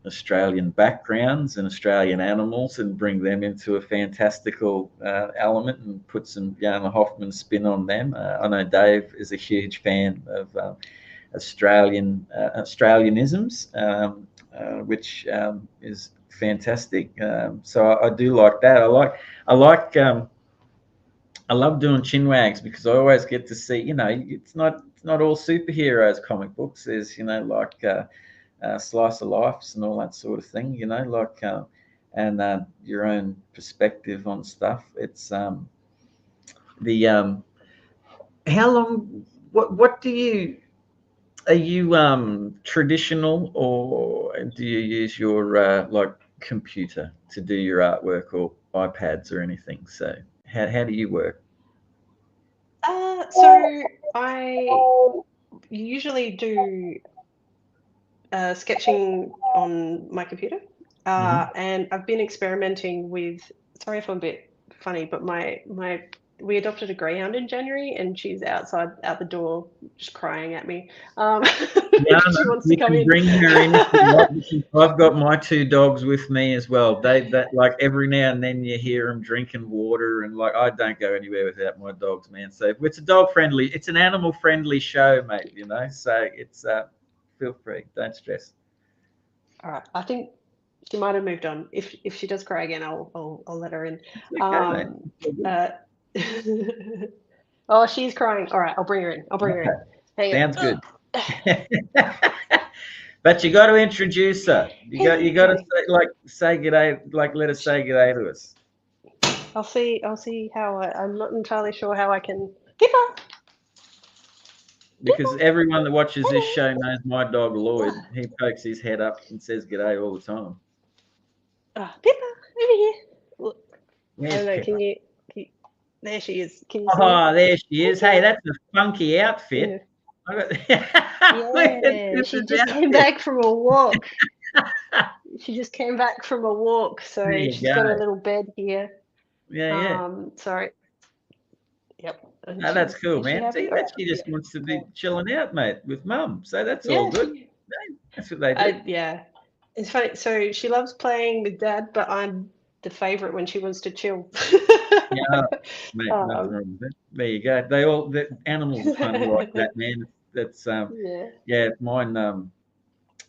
Australian backgrounds and Australian animals and bring them into a fantastical element and put some Jana Hoffmann spin on them. I know Dave is a huge fan of Australianisms, which is fantastic. So I do like that. I like I love doing chinwags because I always get to see, it's not all superheroes comic books. There's, like slice of lives and all that sort of thing, like and your own perspective on stuff. It's the how long what do you are you traditional, or do you use your like computer to do your artwork, or iPads or anything? So how do you work? So I usually do sketching on my computer, and I've been experimenting with. Sorry if I'm a bit funny, but we adopted a greyhound in January, and she's out the door just crying at me. Yeah, she wants to you come can in. bring her in if you want, because I've got my two dogs with me as well. That like every now and then you hear them drinking water, and like I don't go anywhere without my dogs, man. So it's it's an animal friendly show, mate. So it's feel free, don't stress. All right, I think she might have moved on. If she does cry again, I'll let her in. It's okay, Uh, oh, she's crying. All right, I'll bring her in. mate. Hang Sounds on. good. But you got to introduce her. You got to say g'day, like let her say g'day to us. I'll see how I'm not entirely sure how I can. Pippa. Because everyone that watches this show knows my dog Lloyd. He pokes his head up and says g'day all the time. Pippa, over here. Look, I Where's don't know. Pepper? Can you? There she is. Can you see? Oh, there she is. Hey, that's a funky outfit. Yeah, she just came back from a walk. She just came back from a walk, so she's got a little bed here. Yeah. Sorry. Yep. No, that's cool, man. See, she just Yeah. wants to be chilling out, mate, with mum. So that's all good. That's what they do. Yeah. It's funny. So she loves playing with dad, but I'm the favorite when she wants to chill. Yeah, mate, nothing wrong with it. There you go. The animals are funny like that, man. That's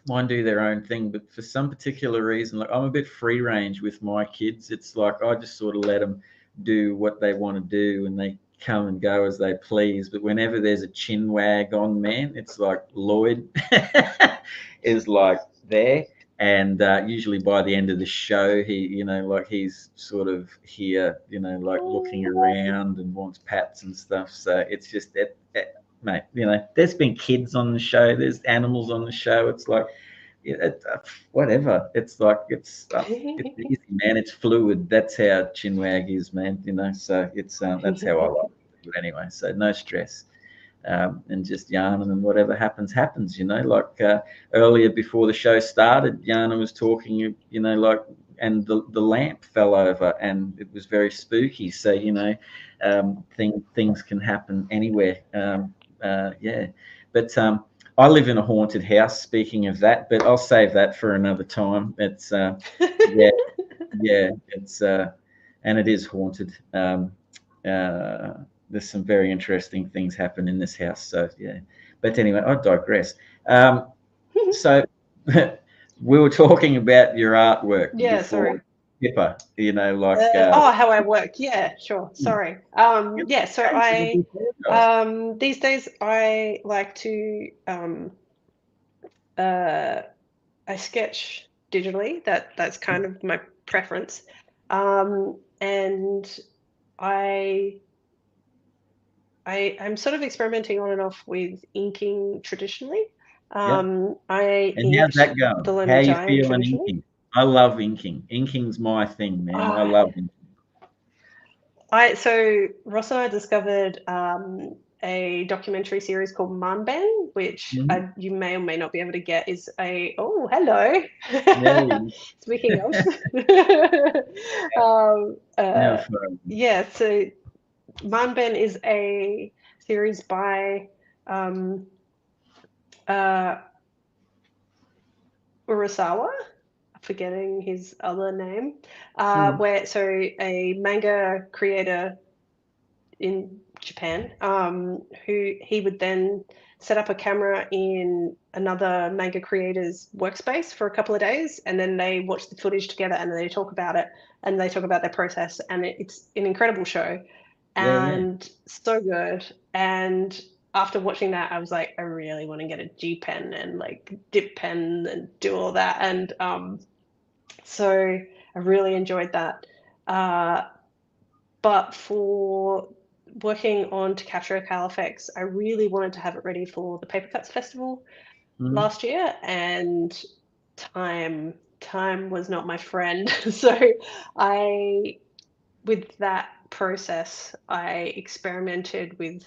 mine do their own thing, but for some particular reason, like I'm a bit free range with my kids. It's like I just sort of let them do what they want to do, and they come and go as they please. But whenever there's a chin wag on, man, it's like Lloyd is like there. And usually by the end of the show, he's sort of here, like looking around and wants pats and stuff. So it's just that, mate, there's been kids on the show, there's animals on the show. It's like, whatever. It's like, it's easy, man. It's fluid. That's how Chinwag is, man. So it's that's how I like it. But anyway, so no stress. And just yarning, and whatever happens. Like earlier before the show started, Jana was talking, and the lamp fell over, and it was very spooky. So things can happen anywhere. But I live in a haunted house. Speaking of that, but I'll save that for another time. It's it's and it is haunted. There's some very interesting things happen in this house. So yeah, but anyway, I digress. So we were talking about your artwork. Yeah, before. sorry. Pippa, how I work. Yeah, sure. Sorry. So these days I like to I sketch digitally. That's kind of my preference. And I'm sort of experimenting on and off with inking traditionally. And inked how's that going? the How you Giant feeling inking? I love inking. Inking's my thing, man. I love inking. So Ross and I discovered a documentary series called Manben, which you may or may not be able to get. Is a hello. Speaking of, yeah. So Manben is a series by Urasawa, forgetting his other name, where a manga creator in Japan, who he would then set up a camera in another manga creator's workspace for a couple of days, and then they watch the footage together, and then they talk about it, and they talk about their process, and it's an incredible show, and so good. And after watching that, I was like, I really want to get a G pen and like dip pen and do all that, and so I really enjoyed that. But for working on To Capture a Call Effects, I really wanted to have it ready for the Paper Cuts Festival last year, and time was not my friend. So with that process, I experimented with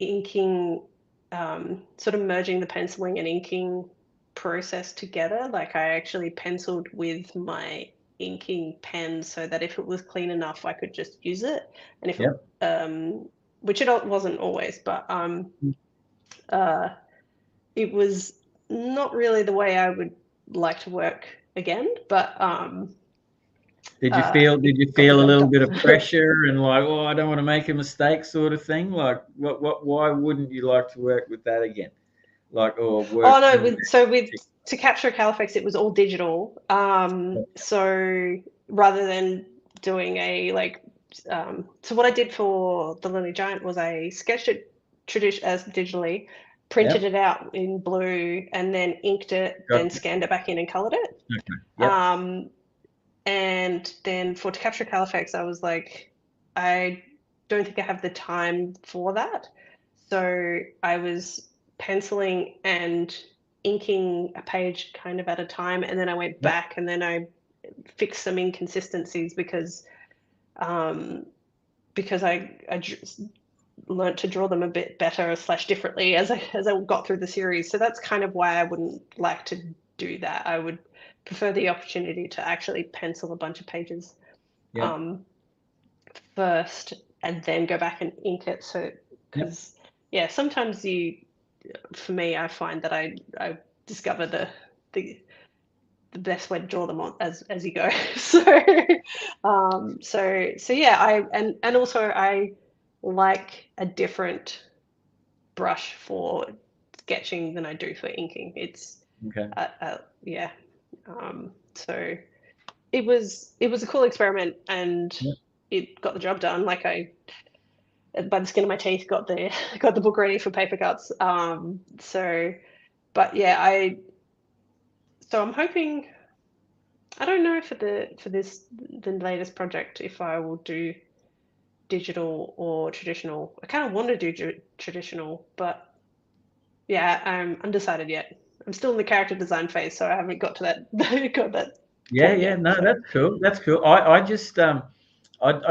inking, sort of merging the penciling and inking process together. Like I actually penciled with my inking pen so that if it was clean enough, I could just use it. And if which it wasn't always, but it was not really the way I would like to work again. But did you feel a little bit of pressure and like, oh, I don't want to make a mistake, sort of thing? Like, why wouldn't you like to work with that again? Like, or work? Oh no, with To Capture a Call Effects, it was all digital. So rather than doing a so what I did for The Lonely Giant was I sketched it as digitally, printed it out in blue, and then inked it, then scanned it back in and colored it. And then for To Capture a Call Effects, I was like, I don't think I have the time for that. So I was penciling and inking a page kind of at a time, and then I went back and then I fixed some inconsistencies because I learned to draw them a bit better / differently as I got through the series. So that's kind of why I wouldn't like to do that. I would prefer the opportunity to actually pencil a bunch of pages first and then go back and ink it. So because sometimes for me, I find that I discover the best way to draw them on as you go. So yeah, and also I like a different brush for sketching than I do for inking. It's so it was a cool experiment, and it got the job done. Like I, by the skin of my teeth, got the book ready for paper cuts. But yeah, so I'm hoping. I don't know for the latest project if I will do digital or traditional. I kind of want to do traditional, but yeah, I'm undecided yet. I'm still in the character design phase, so I haven't got to that. No, that's cool. That's cool. I just I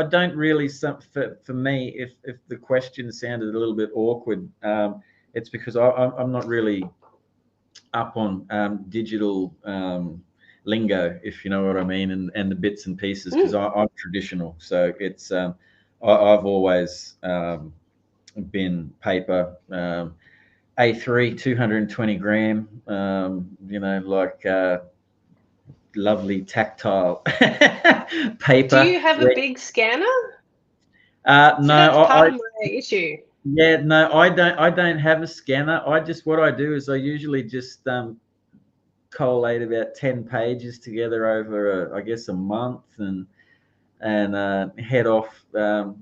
don't really, for me, if the question sounded a little bit awkward, it's because I'm not really up on digital lingo, if you know what I mean, and the bits and pieces, because I'm traditional. So it's I've always been paper, A3 220 gram, lovely tactile paper. Do you have a big scanner? No, that's part of my issue. Yeah, no, I don't have a scanner. What I do is I usually just collate about 10 pages together over a month, and head off to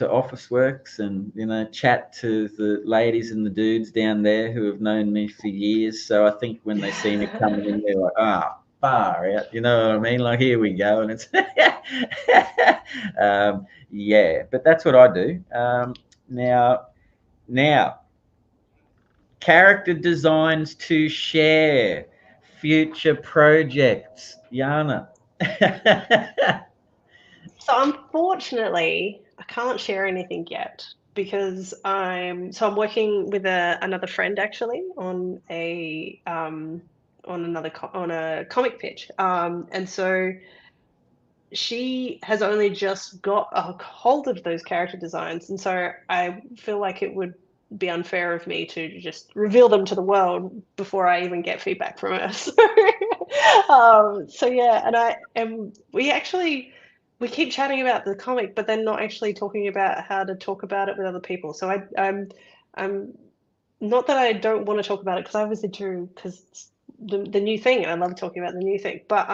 Officeworks and chat to the ladies and the dudes down there who have known me for years. So I think when they see me coming in, they're like, far out, you know what I mean? Like, here we go, and it's but that's what I do. Now, character designs to share, future projects, Jana. So unfortunately, I can't share anything yet, because I'm working with another friend actually on a comic pitch, and so she has only just got a hold of those character designs, and so I feel like it would be unfair of me to just reveal them to the world before I even get feedback from her. So yeah, we keep chatting about the comic, but then not actually talking about how to talk about it with other people. So I'm not that I don't want to talk about it, because I obviously do, because it's the new thing, and I love talking about the new thing. But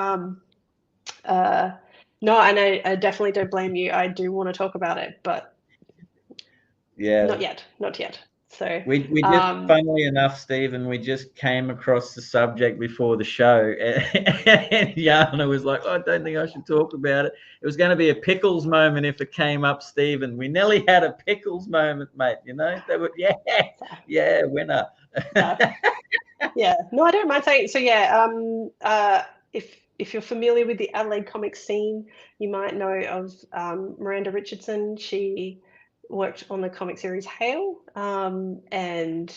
no, and I definitely don't blame you. I do want to talk about it, but not yet. So we just, funnily enough, Stephen, we just came across the subject before the show, and Jana was like, "Oh, I don't think I should talk about it." It was going to be a pickles moment if it came up, Stephen. We nearly had a pickles moment, mate. You know, they were, winner. Yeah, no, I don't mind saying. So yeah, if you're familiar with the Adelaide comic scene, you might know of Miranda Richardson. She worked on the comic series Hail, and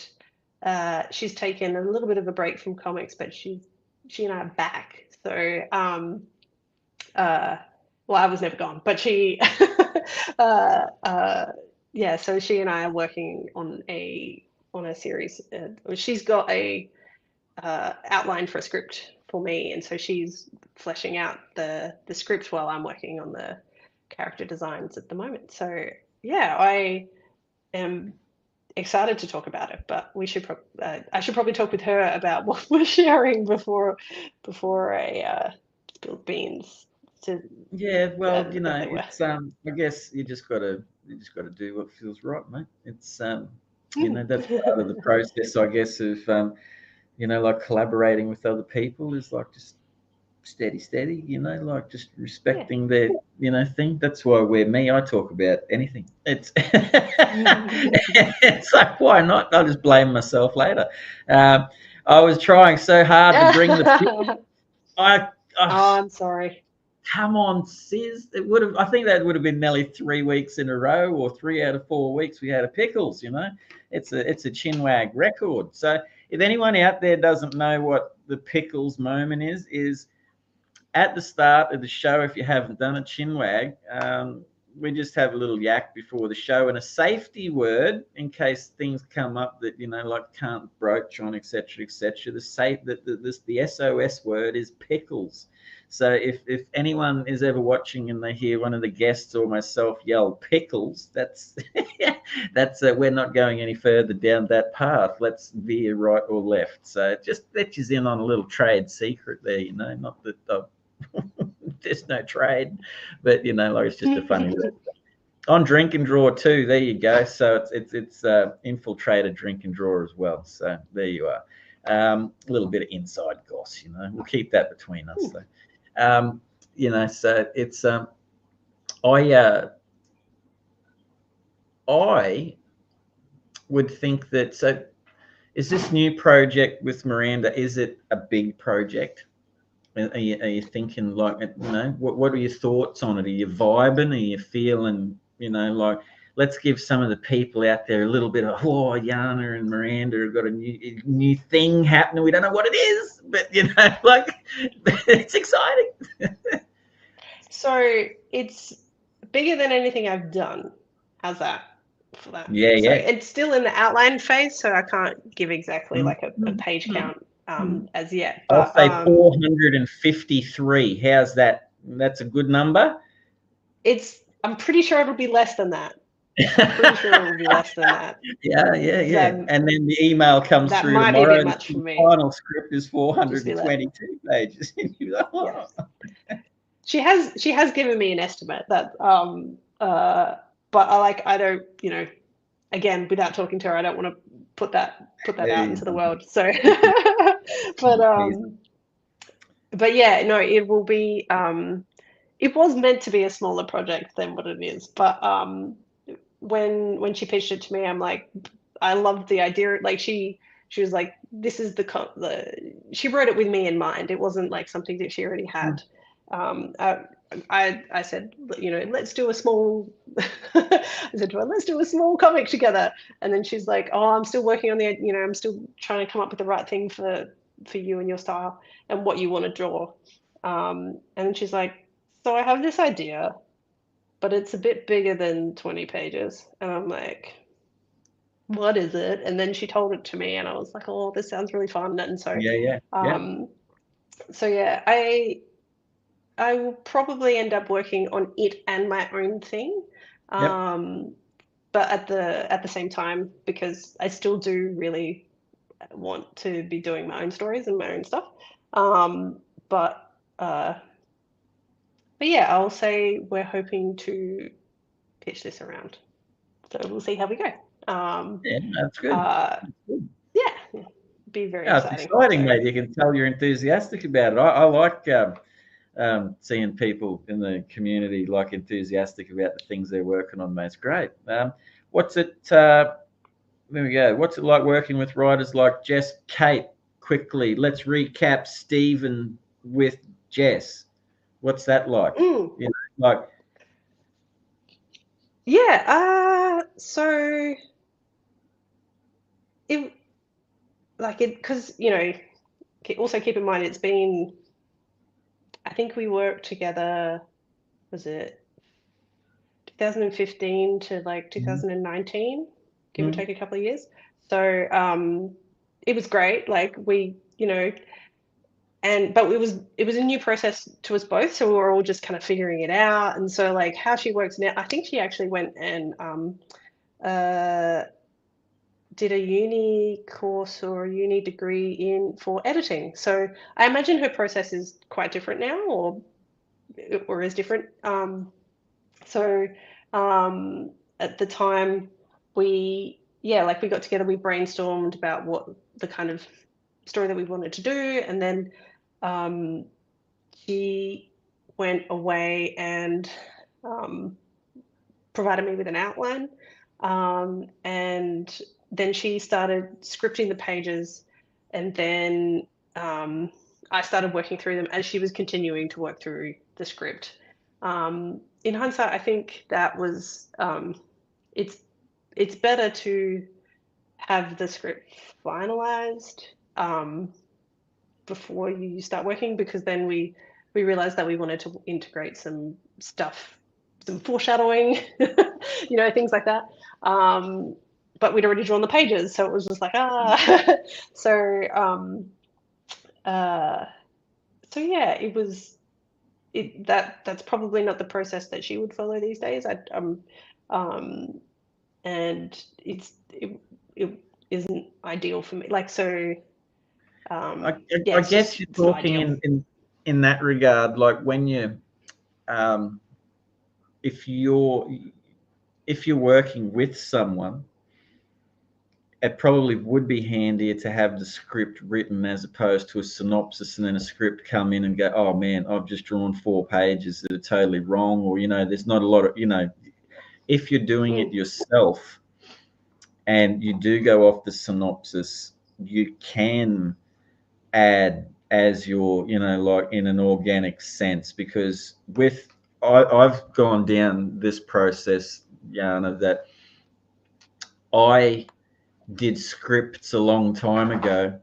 she's taken a little bit of a break from comics, but she and I are back. So well, I was never gone, but she yeah, so she and I are working on a series. She's got a outline for a script for me, and so she's fleshing out the script while I'm working on the character designs at the moment. So yeah, I am excited to talk about it, but we should I should probably talk with her about what we're sharing before I spill beans. Yeah, well, you know, it's I guess you just gotta do what feels right, mate. It's you know, that's part of the process, I guess, of you know, like collaborating with other people is like just steady, you know, like just respecting their, you know, thing. That's why I talk about anything. It's it's like, why not? I'll just blame myself later. I was trying so hard to bring the I'm sorry. Come on, sis. It would have. I think that would have been nearly 3 weeks in a row, or 3 out of 4 weeks we had a pickles. You know, it's a Chinwag record. So if anyone out there doesn't know what the pickles moment is at the start of the show. If you haven't done a Chinwag, we just have a little yak before the show and a safety word in case things come up that, you know, like can't broach on, etc., etc. The SOS word is pickles. So if anyone is ever watching and they hear one of the guests or myself yell pickles, that's we're not going any further down that path. Let's veer right or left. So just let you in on a little trade secret there, you know, not that there's no trade, but you know, like it's just a funny on drink and draw too. There you go. So it's infiltrated drink and draw as well. So there you are. A little bit of inside goss, you know. We'll keep that between us, though. You know, so it's I would think that. So is this new project with Miranda? Is it a big project? Are you thinking like, you know, what are your thoughts on it? Are you vibing? Are you feeling, you know, like, let's give some of the people out there a little bit of, oh, Jana and Miranda have got a new thing happening. We don't know what it is, but, you know, like, it's exciting. So it's bigger than anything I've done. How's that for that? Yeah. It's still in the outline phase, so I can't give exactly like a page count as yet. But I'll say 453. How's that? That's a good number. I'm pretty sure it'll be less than that. I'm pretty sure it will be less than that. Yeah. And then the email comes that through might tomorrow. Be a bit much for me. Final script is 422 pages. Yes. She has given me an estimate that but I don't, you know, again, without talking to her, I don't want to put that out into the world. So but yeah, no, it will be it was meant to be a smaller project than what it is, but when she pitched it to me, I'm like, I loved the idea. Like she was like, this is she wrote it with me in mind. It wasn't like something that she already had. I said, let's do a small. I said to her, let's do a small comic together. And then she's like, oh, I'm still working on I'm still trying to come up with the right thing for you and your style and what you want to draw. And then she's like, so I have this idea, but it's a bit bigger than 20 pages. And I'm like, what is it? And then she told it to me, and I was like, oh, this sounds really fun. And so, Yeah. so yeah, I will probably end up working on it and my own thing, but at the same time, because I still do really want to be doing my own stories and my own stuff. But yeah, I'll say we're hoping to pitch this around. So we'll see how we go. Yeah, that's good. Yeah, be very Yeah, exciting. it's exciting, mate. You can tell you're enthusiastic about it. I like seeing people in the community like enthusiastic about the things they're working on, mate. It's great. What's it? There we go. What's it like working with writers like Jess, Kate? Quickly, let's recap Stephen with Jess. What's that like? Like. Yeah. So it because also keep in mind it's been. I think we worked together. Was it 2015 to like 2019, give or take a couple of years. So it was great. Like we, but it was a new process to us both, so we were all just kind of figuring it out. And so like how she works now, I think she actually went and did a uni course or a uni degree for editing. So I imagine her process is quite different now, or is different. So at the time we got together, we brainstormed about what the kind of story that we wanted to do, and then she went away and provided me with an outline, and then she started scripting the pages, and then I started working through them as she was continuing to work through the script. In hindsight, I think that was it's better to have the script finalized before you start working, because then we realized that we wanted to integrate some stuff, some foreshadowing, things like that. But we'd already drawn the pages, so it was just like so yeah, it was. That's probably not the process that she would follow these days. And it isn't ideal for me. Like so. I guess you're talking in that regard, like when you, if you're working with someone, it probably would be handier to have the script written as opposed to a synopsis and then a script come in and go, oh man, I've just drawn 4 pages that are totally wrong, or there's not a lot of, if you're doing it yourself and you do go off the synopsis, you can add as your, like in an organic sense, because I've gone down this process, Jana, that I did scripts a long time ago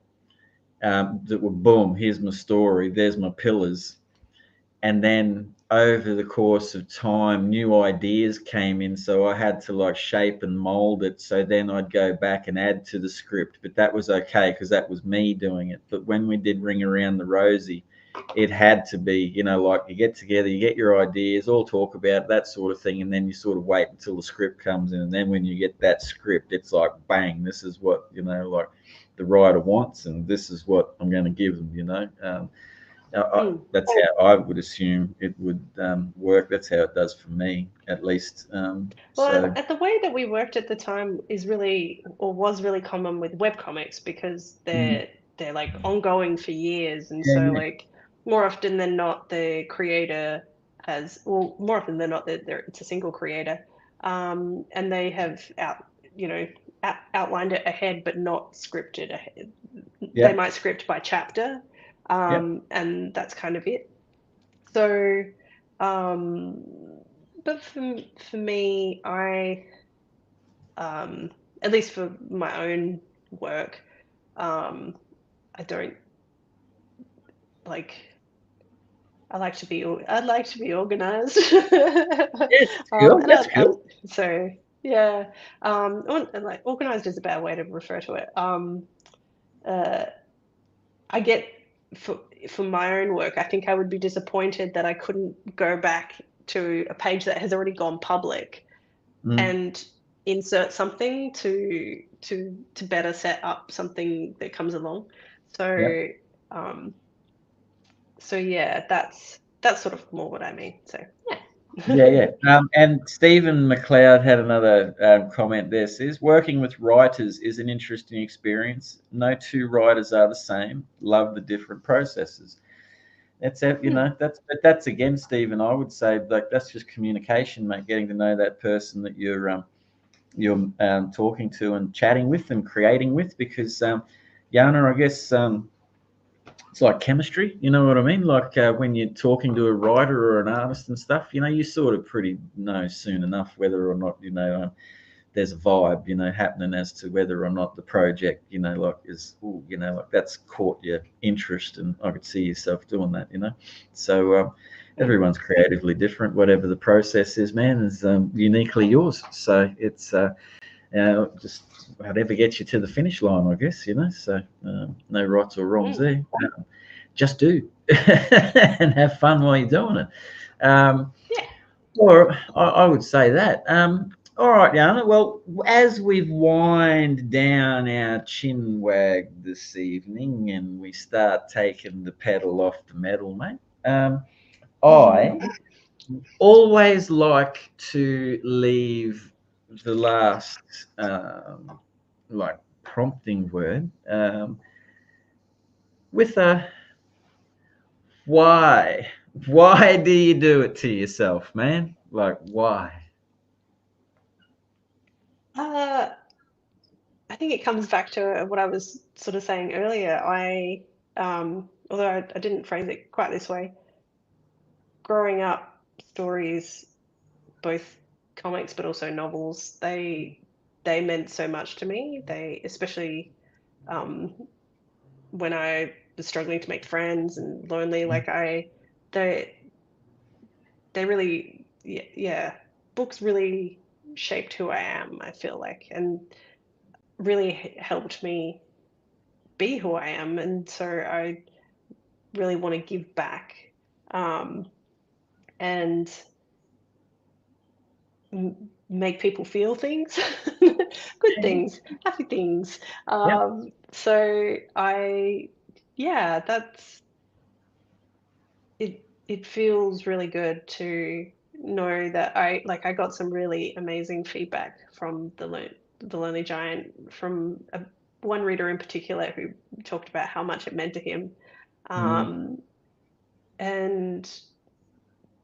that were boom, here's my story, there's my pillars, and then over the course of time new ideas came in, so I had to like shape and mold it, so then I'd go back and add to the script, but that was okay because that was me doing it. But when we did Ring Around the Rosie, it had to be, like you get together, you get your ideas, all talk about that sort of thing, and then you sort of wait until the script comes in, and then when you get that script, it's like bang, this is what like the writer wants, and this is what I'm going to give them. That's how I would assume it would work. That's how it does for me, at least. At the way that we worked at the time was really common with webcomics, because they're like ongoing for years, and like more often than not, the creator more often than not, it's a single creator, and they have outlined it ahead, but not scripted ahead. They might script by chapter. And that's kind of it. So But for me, at least for my own work, um, I don't like. I'd like to be organized. Yeah, cool. And That's I cool. so yeah, and like organized is a bad way to refer to it. Uh, I get for for my own work, I think I would be disappointed that I couldn't go back to a page that has already gone public Mm, and insert something to better set up something that comes along. yep. So um, so yeah, that's sort of more what I mean. So Yeah, yeah. yeah. And Stephen McLeod had another comment there. Says working with writers is an interesting experience. No two writers are the same. Love the different processes. That's it. You Hmm. know, that's again, Stephen. I would say like that's just communication, mate. Getting to know that person that you're talking to and chatting with and creating with. Because Jana, I guess it's like chemistry. You know what I mean? Like when you're talking to a writer or an artist and stuff, you know, you sort of pretty know soon enough whether or not there's a vibe, happening as to whether or not the project, like is, ooh, like that's caught your interest, and I could see yourself doing that. So Hmm. everyone's creatively different. Whatever the process is, man, is uniquely yours. So it's just whatever gets you to the finish line, I guess. So no rights or wrongs Hmm. there. Just do and have fun while you're doing it. Um, Yeah. or I would say that. All right, Jana. Well, as we've wind down our chin wag this evening and we start taking the pedal off the metal, mate, I always like to leave the last like prompting word with a why. Why do you do it to yourself, man? Like why? Uh, I think it comes back to what I was sort of saying earlier. Although I didn't phrase it quite this way, growing up, stories, both comics but also novels, they meant so much to me. They, especially um, when I was struggling to make friends and lonely, they they really, yeah, books really shaped who I am. I feel like, and really helped me be who I am, and so I really want to give back, um, and make people feel things, good things, happy things. Yeah. So yeah, that's it. It feels really good to know that I got some really amazing feedback from the Lonely Giant from one reader in particular who talked about how much it meant to him. Mm, Um, and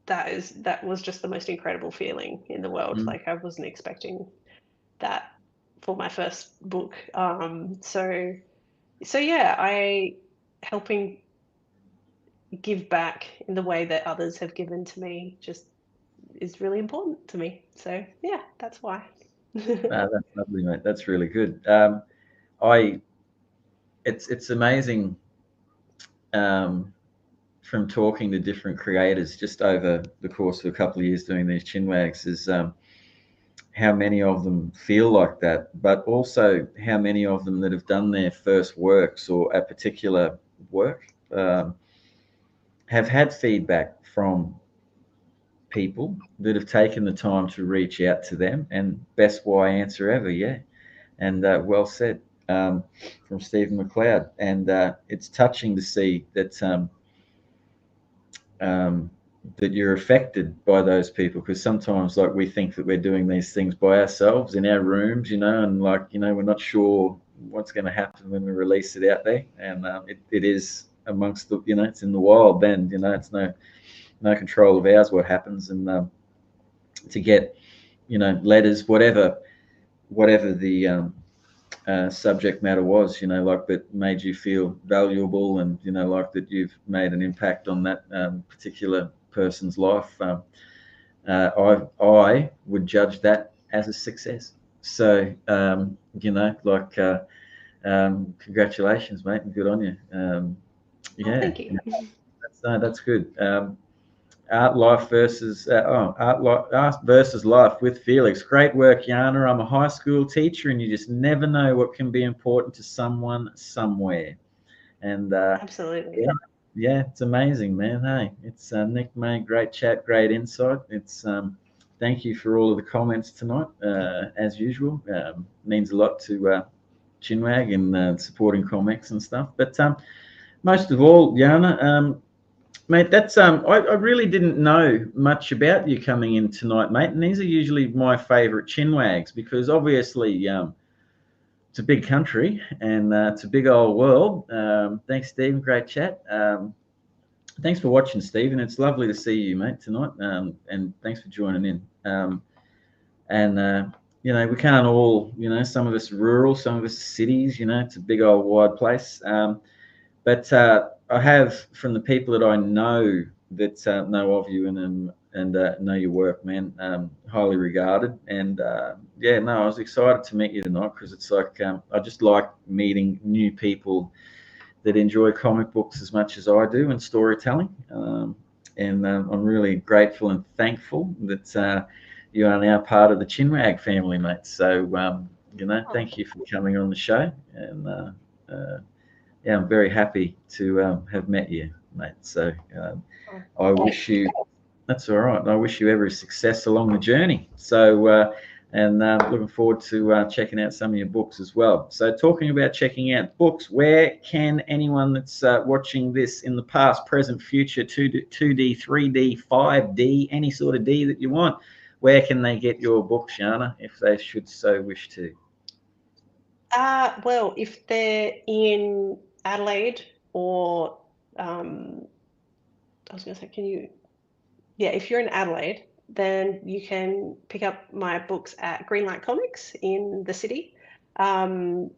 that was just the most incredible feeling in the world. mm, Like I wasn't expecting that for my first book. So yeah, I helping give back in the way that others have given to me just is really important to me. So yeah, that's why. that's lovely, mate. That's really good. I it's amazing um, from talking to different creators just over the course of a couple of years doing these chinwags is how many of them feel like that, but also how many of them that have done their first works or a particular work have had feedback from people that have taken the time to reach out to them. And best why answer ever, yeah. And well said from Stephen McLeod. And it's touching to see um, that you're affected by those people, because sometimes like we think that we're doing these things by ourselves in our rooms, and like we're not sure what's going to happen when we release it out there, and it is amongst the it's in the wild. Then it's no control of ours what happens, and to get letters, whatever the subject matter was, like that made you feel valuable, and like that you've made an impact on that particular person's life, I would judge that as a success. So congratulations, mate, and good on you. Thank you. That's good. Art versus life with Felix. Great work, Jana. I'm a high school teacher, and you just never know what can be important to someone somewhere. And Absolutely. yeah, it's amazing, man. Hey, it's Nick, mate. Great chat, great insight. It's thank you for all of the comments tonight, as usual. Means a lot to Chinwag and supporting comics and stuff. But most of all, Jana, mate, that's I really didn't know much about you coming in tonight, mate. And these are usually my favourite Chinwags because obviously it's a big country and it's a big old world. Thanks, Stephen. Great chat. Thanks for watching, Stephen. It's lovely to see you, mate, tonight. And thanks for joining in. We can't all, some of us are rural, some of us are cities. It's a big old wide place. But I have, from the people that I know that know of you and know your work, man, highly regarded. And I was excited to meet you tonight because it's like I just like meeting new people that enjoy comic books as much as I do and storytelling. I'm really grateful and thankful that you are now part of the Chinwag family, mate. So, thank you for coming on the show. And I'm very happy to have met you, mate. So I wish you, that's all right. I wish you every success along the journey. So, looking forward to checking out some of your books as well. So talking about checking out books, where can anyone that's watching this in the past, present, future, 2D, 3D, 5D, any sort of D that you want, where can they get your books, Jana, if they should so wish to? Well, if they're in Adelaide or I was going to say, if you're in Adelaide, then you can pick up my books at Greenlight Comics in the city. And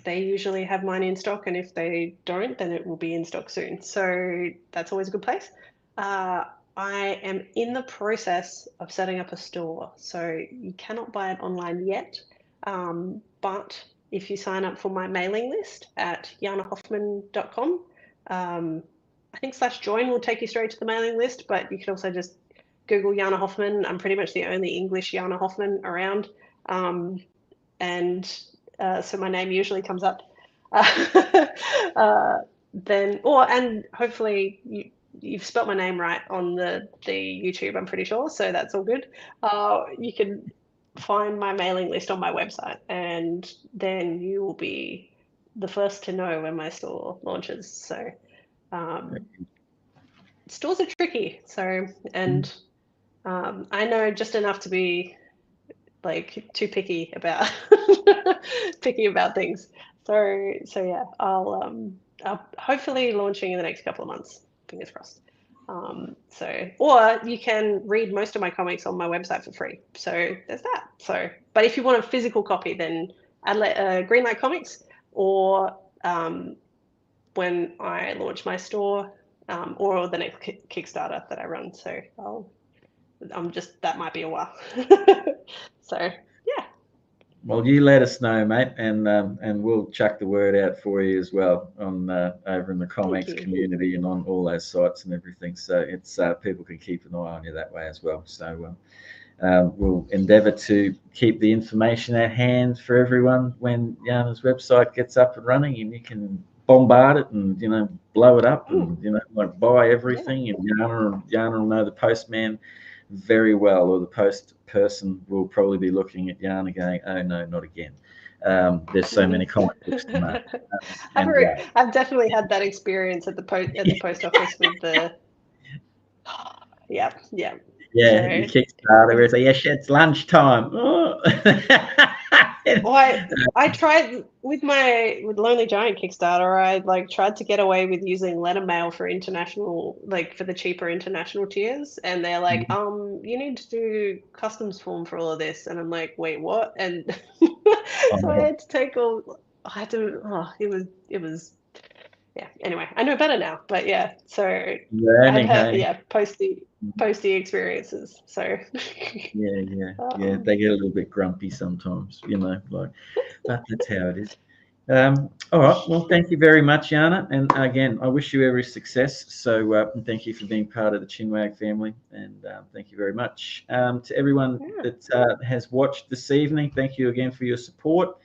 they usually have mine in stock, and if they don't, then it will be in stock soon. So that's always a good place. I am in the process of setting up a store, so you cannot buy it online yet. But if you sign up for my mailing list at janahoffmann.com, I think /join will take you straight to the mailing list, but you can also just Google Jana Hoffmann. I'm pretty much the only English Jana Hoffmann around. So my name usually comes up. And hopefully you've spelt my name right on the YouTube, I'm pretty sure, so that's all good. You can find my mailing list on my website, and then you will be the first to know when my store launches. So stores are tricky, and I know just enough to be like too picky about things. So yeah, I'll hopefully launching in the next couple of months, fingers crossed. Or you can read most of my comics on my website for free. So there's that. So, but if you want a physical copy, then Adelaide, Greenlight Comics, or when I launch my store, or the next Kickstarter that I run. So that might be a while. So yeah. Well, you let us know, mate, and we'll chuck the word out for you as well on over in the comics community and on all those sites and everything. So it's people can keep an eye on you that way as well. So we'll endeavour to keep the information at hand for everyone when Jana's website gets up and running, and you can bombard it and blow it up and like buy everything. And Jana will know the postman very well, or the post person will probably be looking at Jana going, "Oh no, not again." There's so many comic books to make. I've definitely had that experience at the post office with the yeah. Yeah, you Kickstarter where it's like, yeah, it's lunchtime. Oh. Well, I tried with Lonely Giant Kickstarter. I tried to get away with using letter mail for international, for the cheaper international tiers, and they're like, you need to do customs form for all of this, and I'm like, wait, what? And so I had to take all. I had to. Oh, it was yeah. Anyway, I know better now, but yeah. So Learning, I've hey? post the experiences. So Yeah. They get a little bit grumpy sometimes, like, but that's how it is. All right. Well, thank you very much, Jana. And again, I wish you every success. So and thank you for being part of the Chinwag family. And thank you very much. To everyone that has watched this evening, thank you again for your support.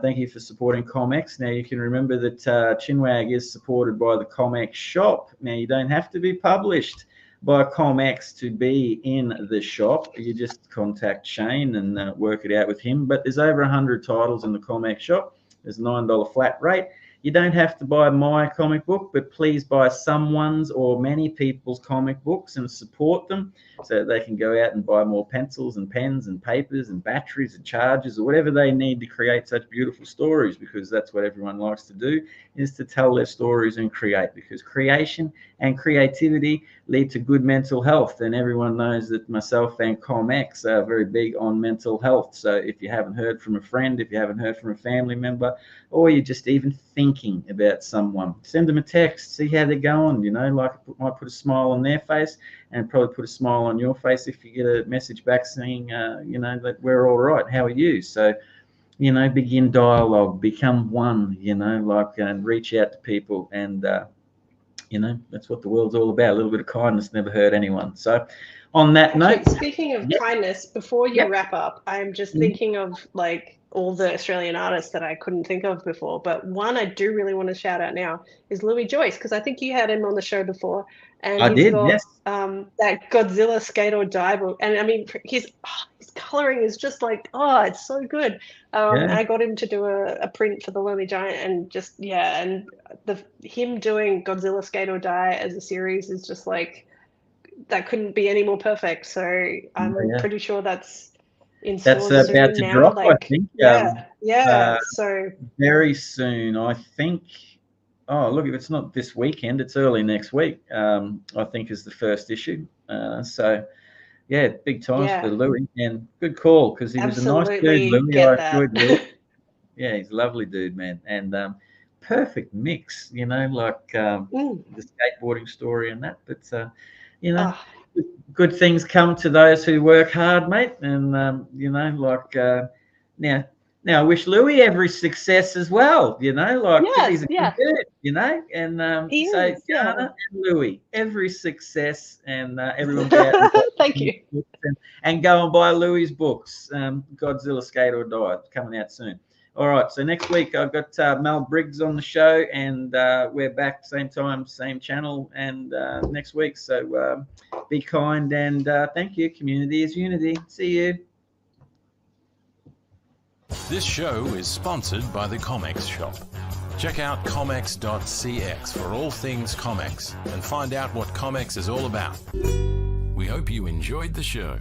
Thank you for supporting ComX. Now, you can remember that Chinwag is supported by the ComX shop. Now, you don't have to be published by ComX to be in the shop. You just contact Shane and work it out with him. But there's over 100 titles in the ComX shop. There's a $9 flat rate. You don't have to buy my comic book, but please buy someone's or many people's comic books and support them so that they can go out and buy more pencils and pens and papers and batteries and chargers or whatever they need to create such beautiful stories, because that's what everyone likes to do, is to tell their stories and create, because creation and creativity lead to good mental health. And everyone knows that myself and ComX are very big on mental health. So if you haven't heard from a friend, if you haven't heard from a family member, or you're just even thinking about someone, send them a text, see how they're going, like it might put a smile on their face and probably put a smile on your face if you get a message back saying, that we're all right, how are you? So, begin dialogue, become one, and reach out to people. And, that's what the world's all about. A little bit of kindness never hurt anyone. So on that note, speaking of kindness, before you wrap up, I'm just thinking of like all the Australian artists that I couldn't think of before. But one I do really want to shout out now is Louis Joyce, because I think you had him on the show before. And he's got that Godzilla Skate or Die book. And I mean, his coloring is just like, it's so good. I got him to do a print for The Lonely Giant, and just, and him doing Godzilla Skate or Die as a series is just like, that couldn't be any more perfect. So I'm pretty sure that's in stores soon about to now. drop, like, I think. So very soon, I think. Oh, look, if it's not this weekend, it's early next week. I think is the first issue. So, big times for Louis, and good call, because he was a nice dude. Louis, I enjoyed Louis. Yeah, he's a lovely dude, man, and perfect mix. Like the skateboarding story and that. But good things come to those who work hard, mate. And now I wish Louis every success as well. He's a good dude. And so Jana and Louis, every success, and everyone go out and thank you, and go and buy Louis's books. Godzilla Skate or Die, coming out soon. All right, so next week I've got Mel Briggs on the show, and we're back same time, same channel, and next week. So be kind, and thank you. Community is unity. See you. This show is sponsored by the ComX shop. Check out comex.cx for all things ComX and find out what ComX is all about. We hope you enjoyed the show.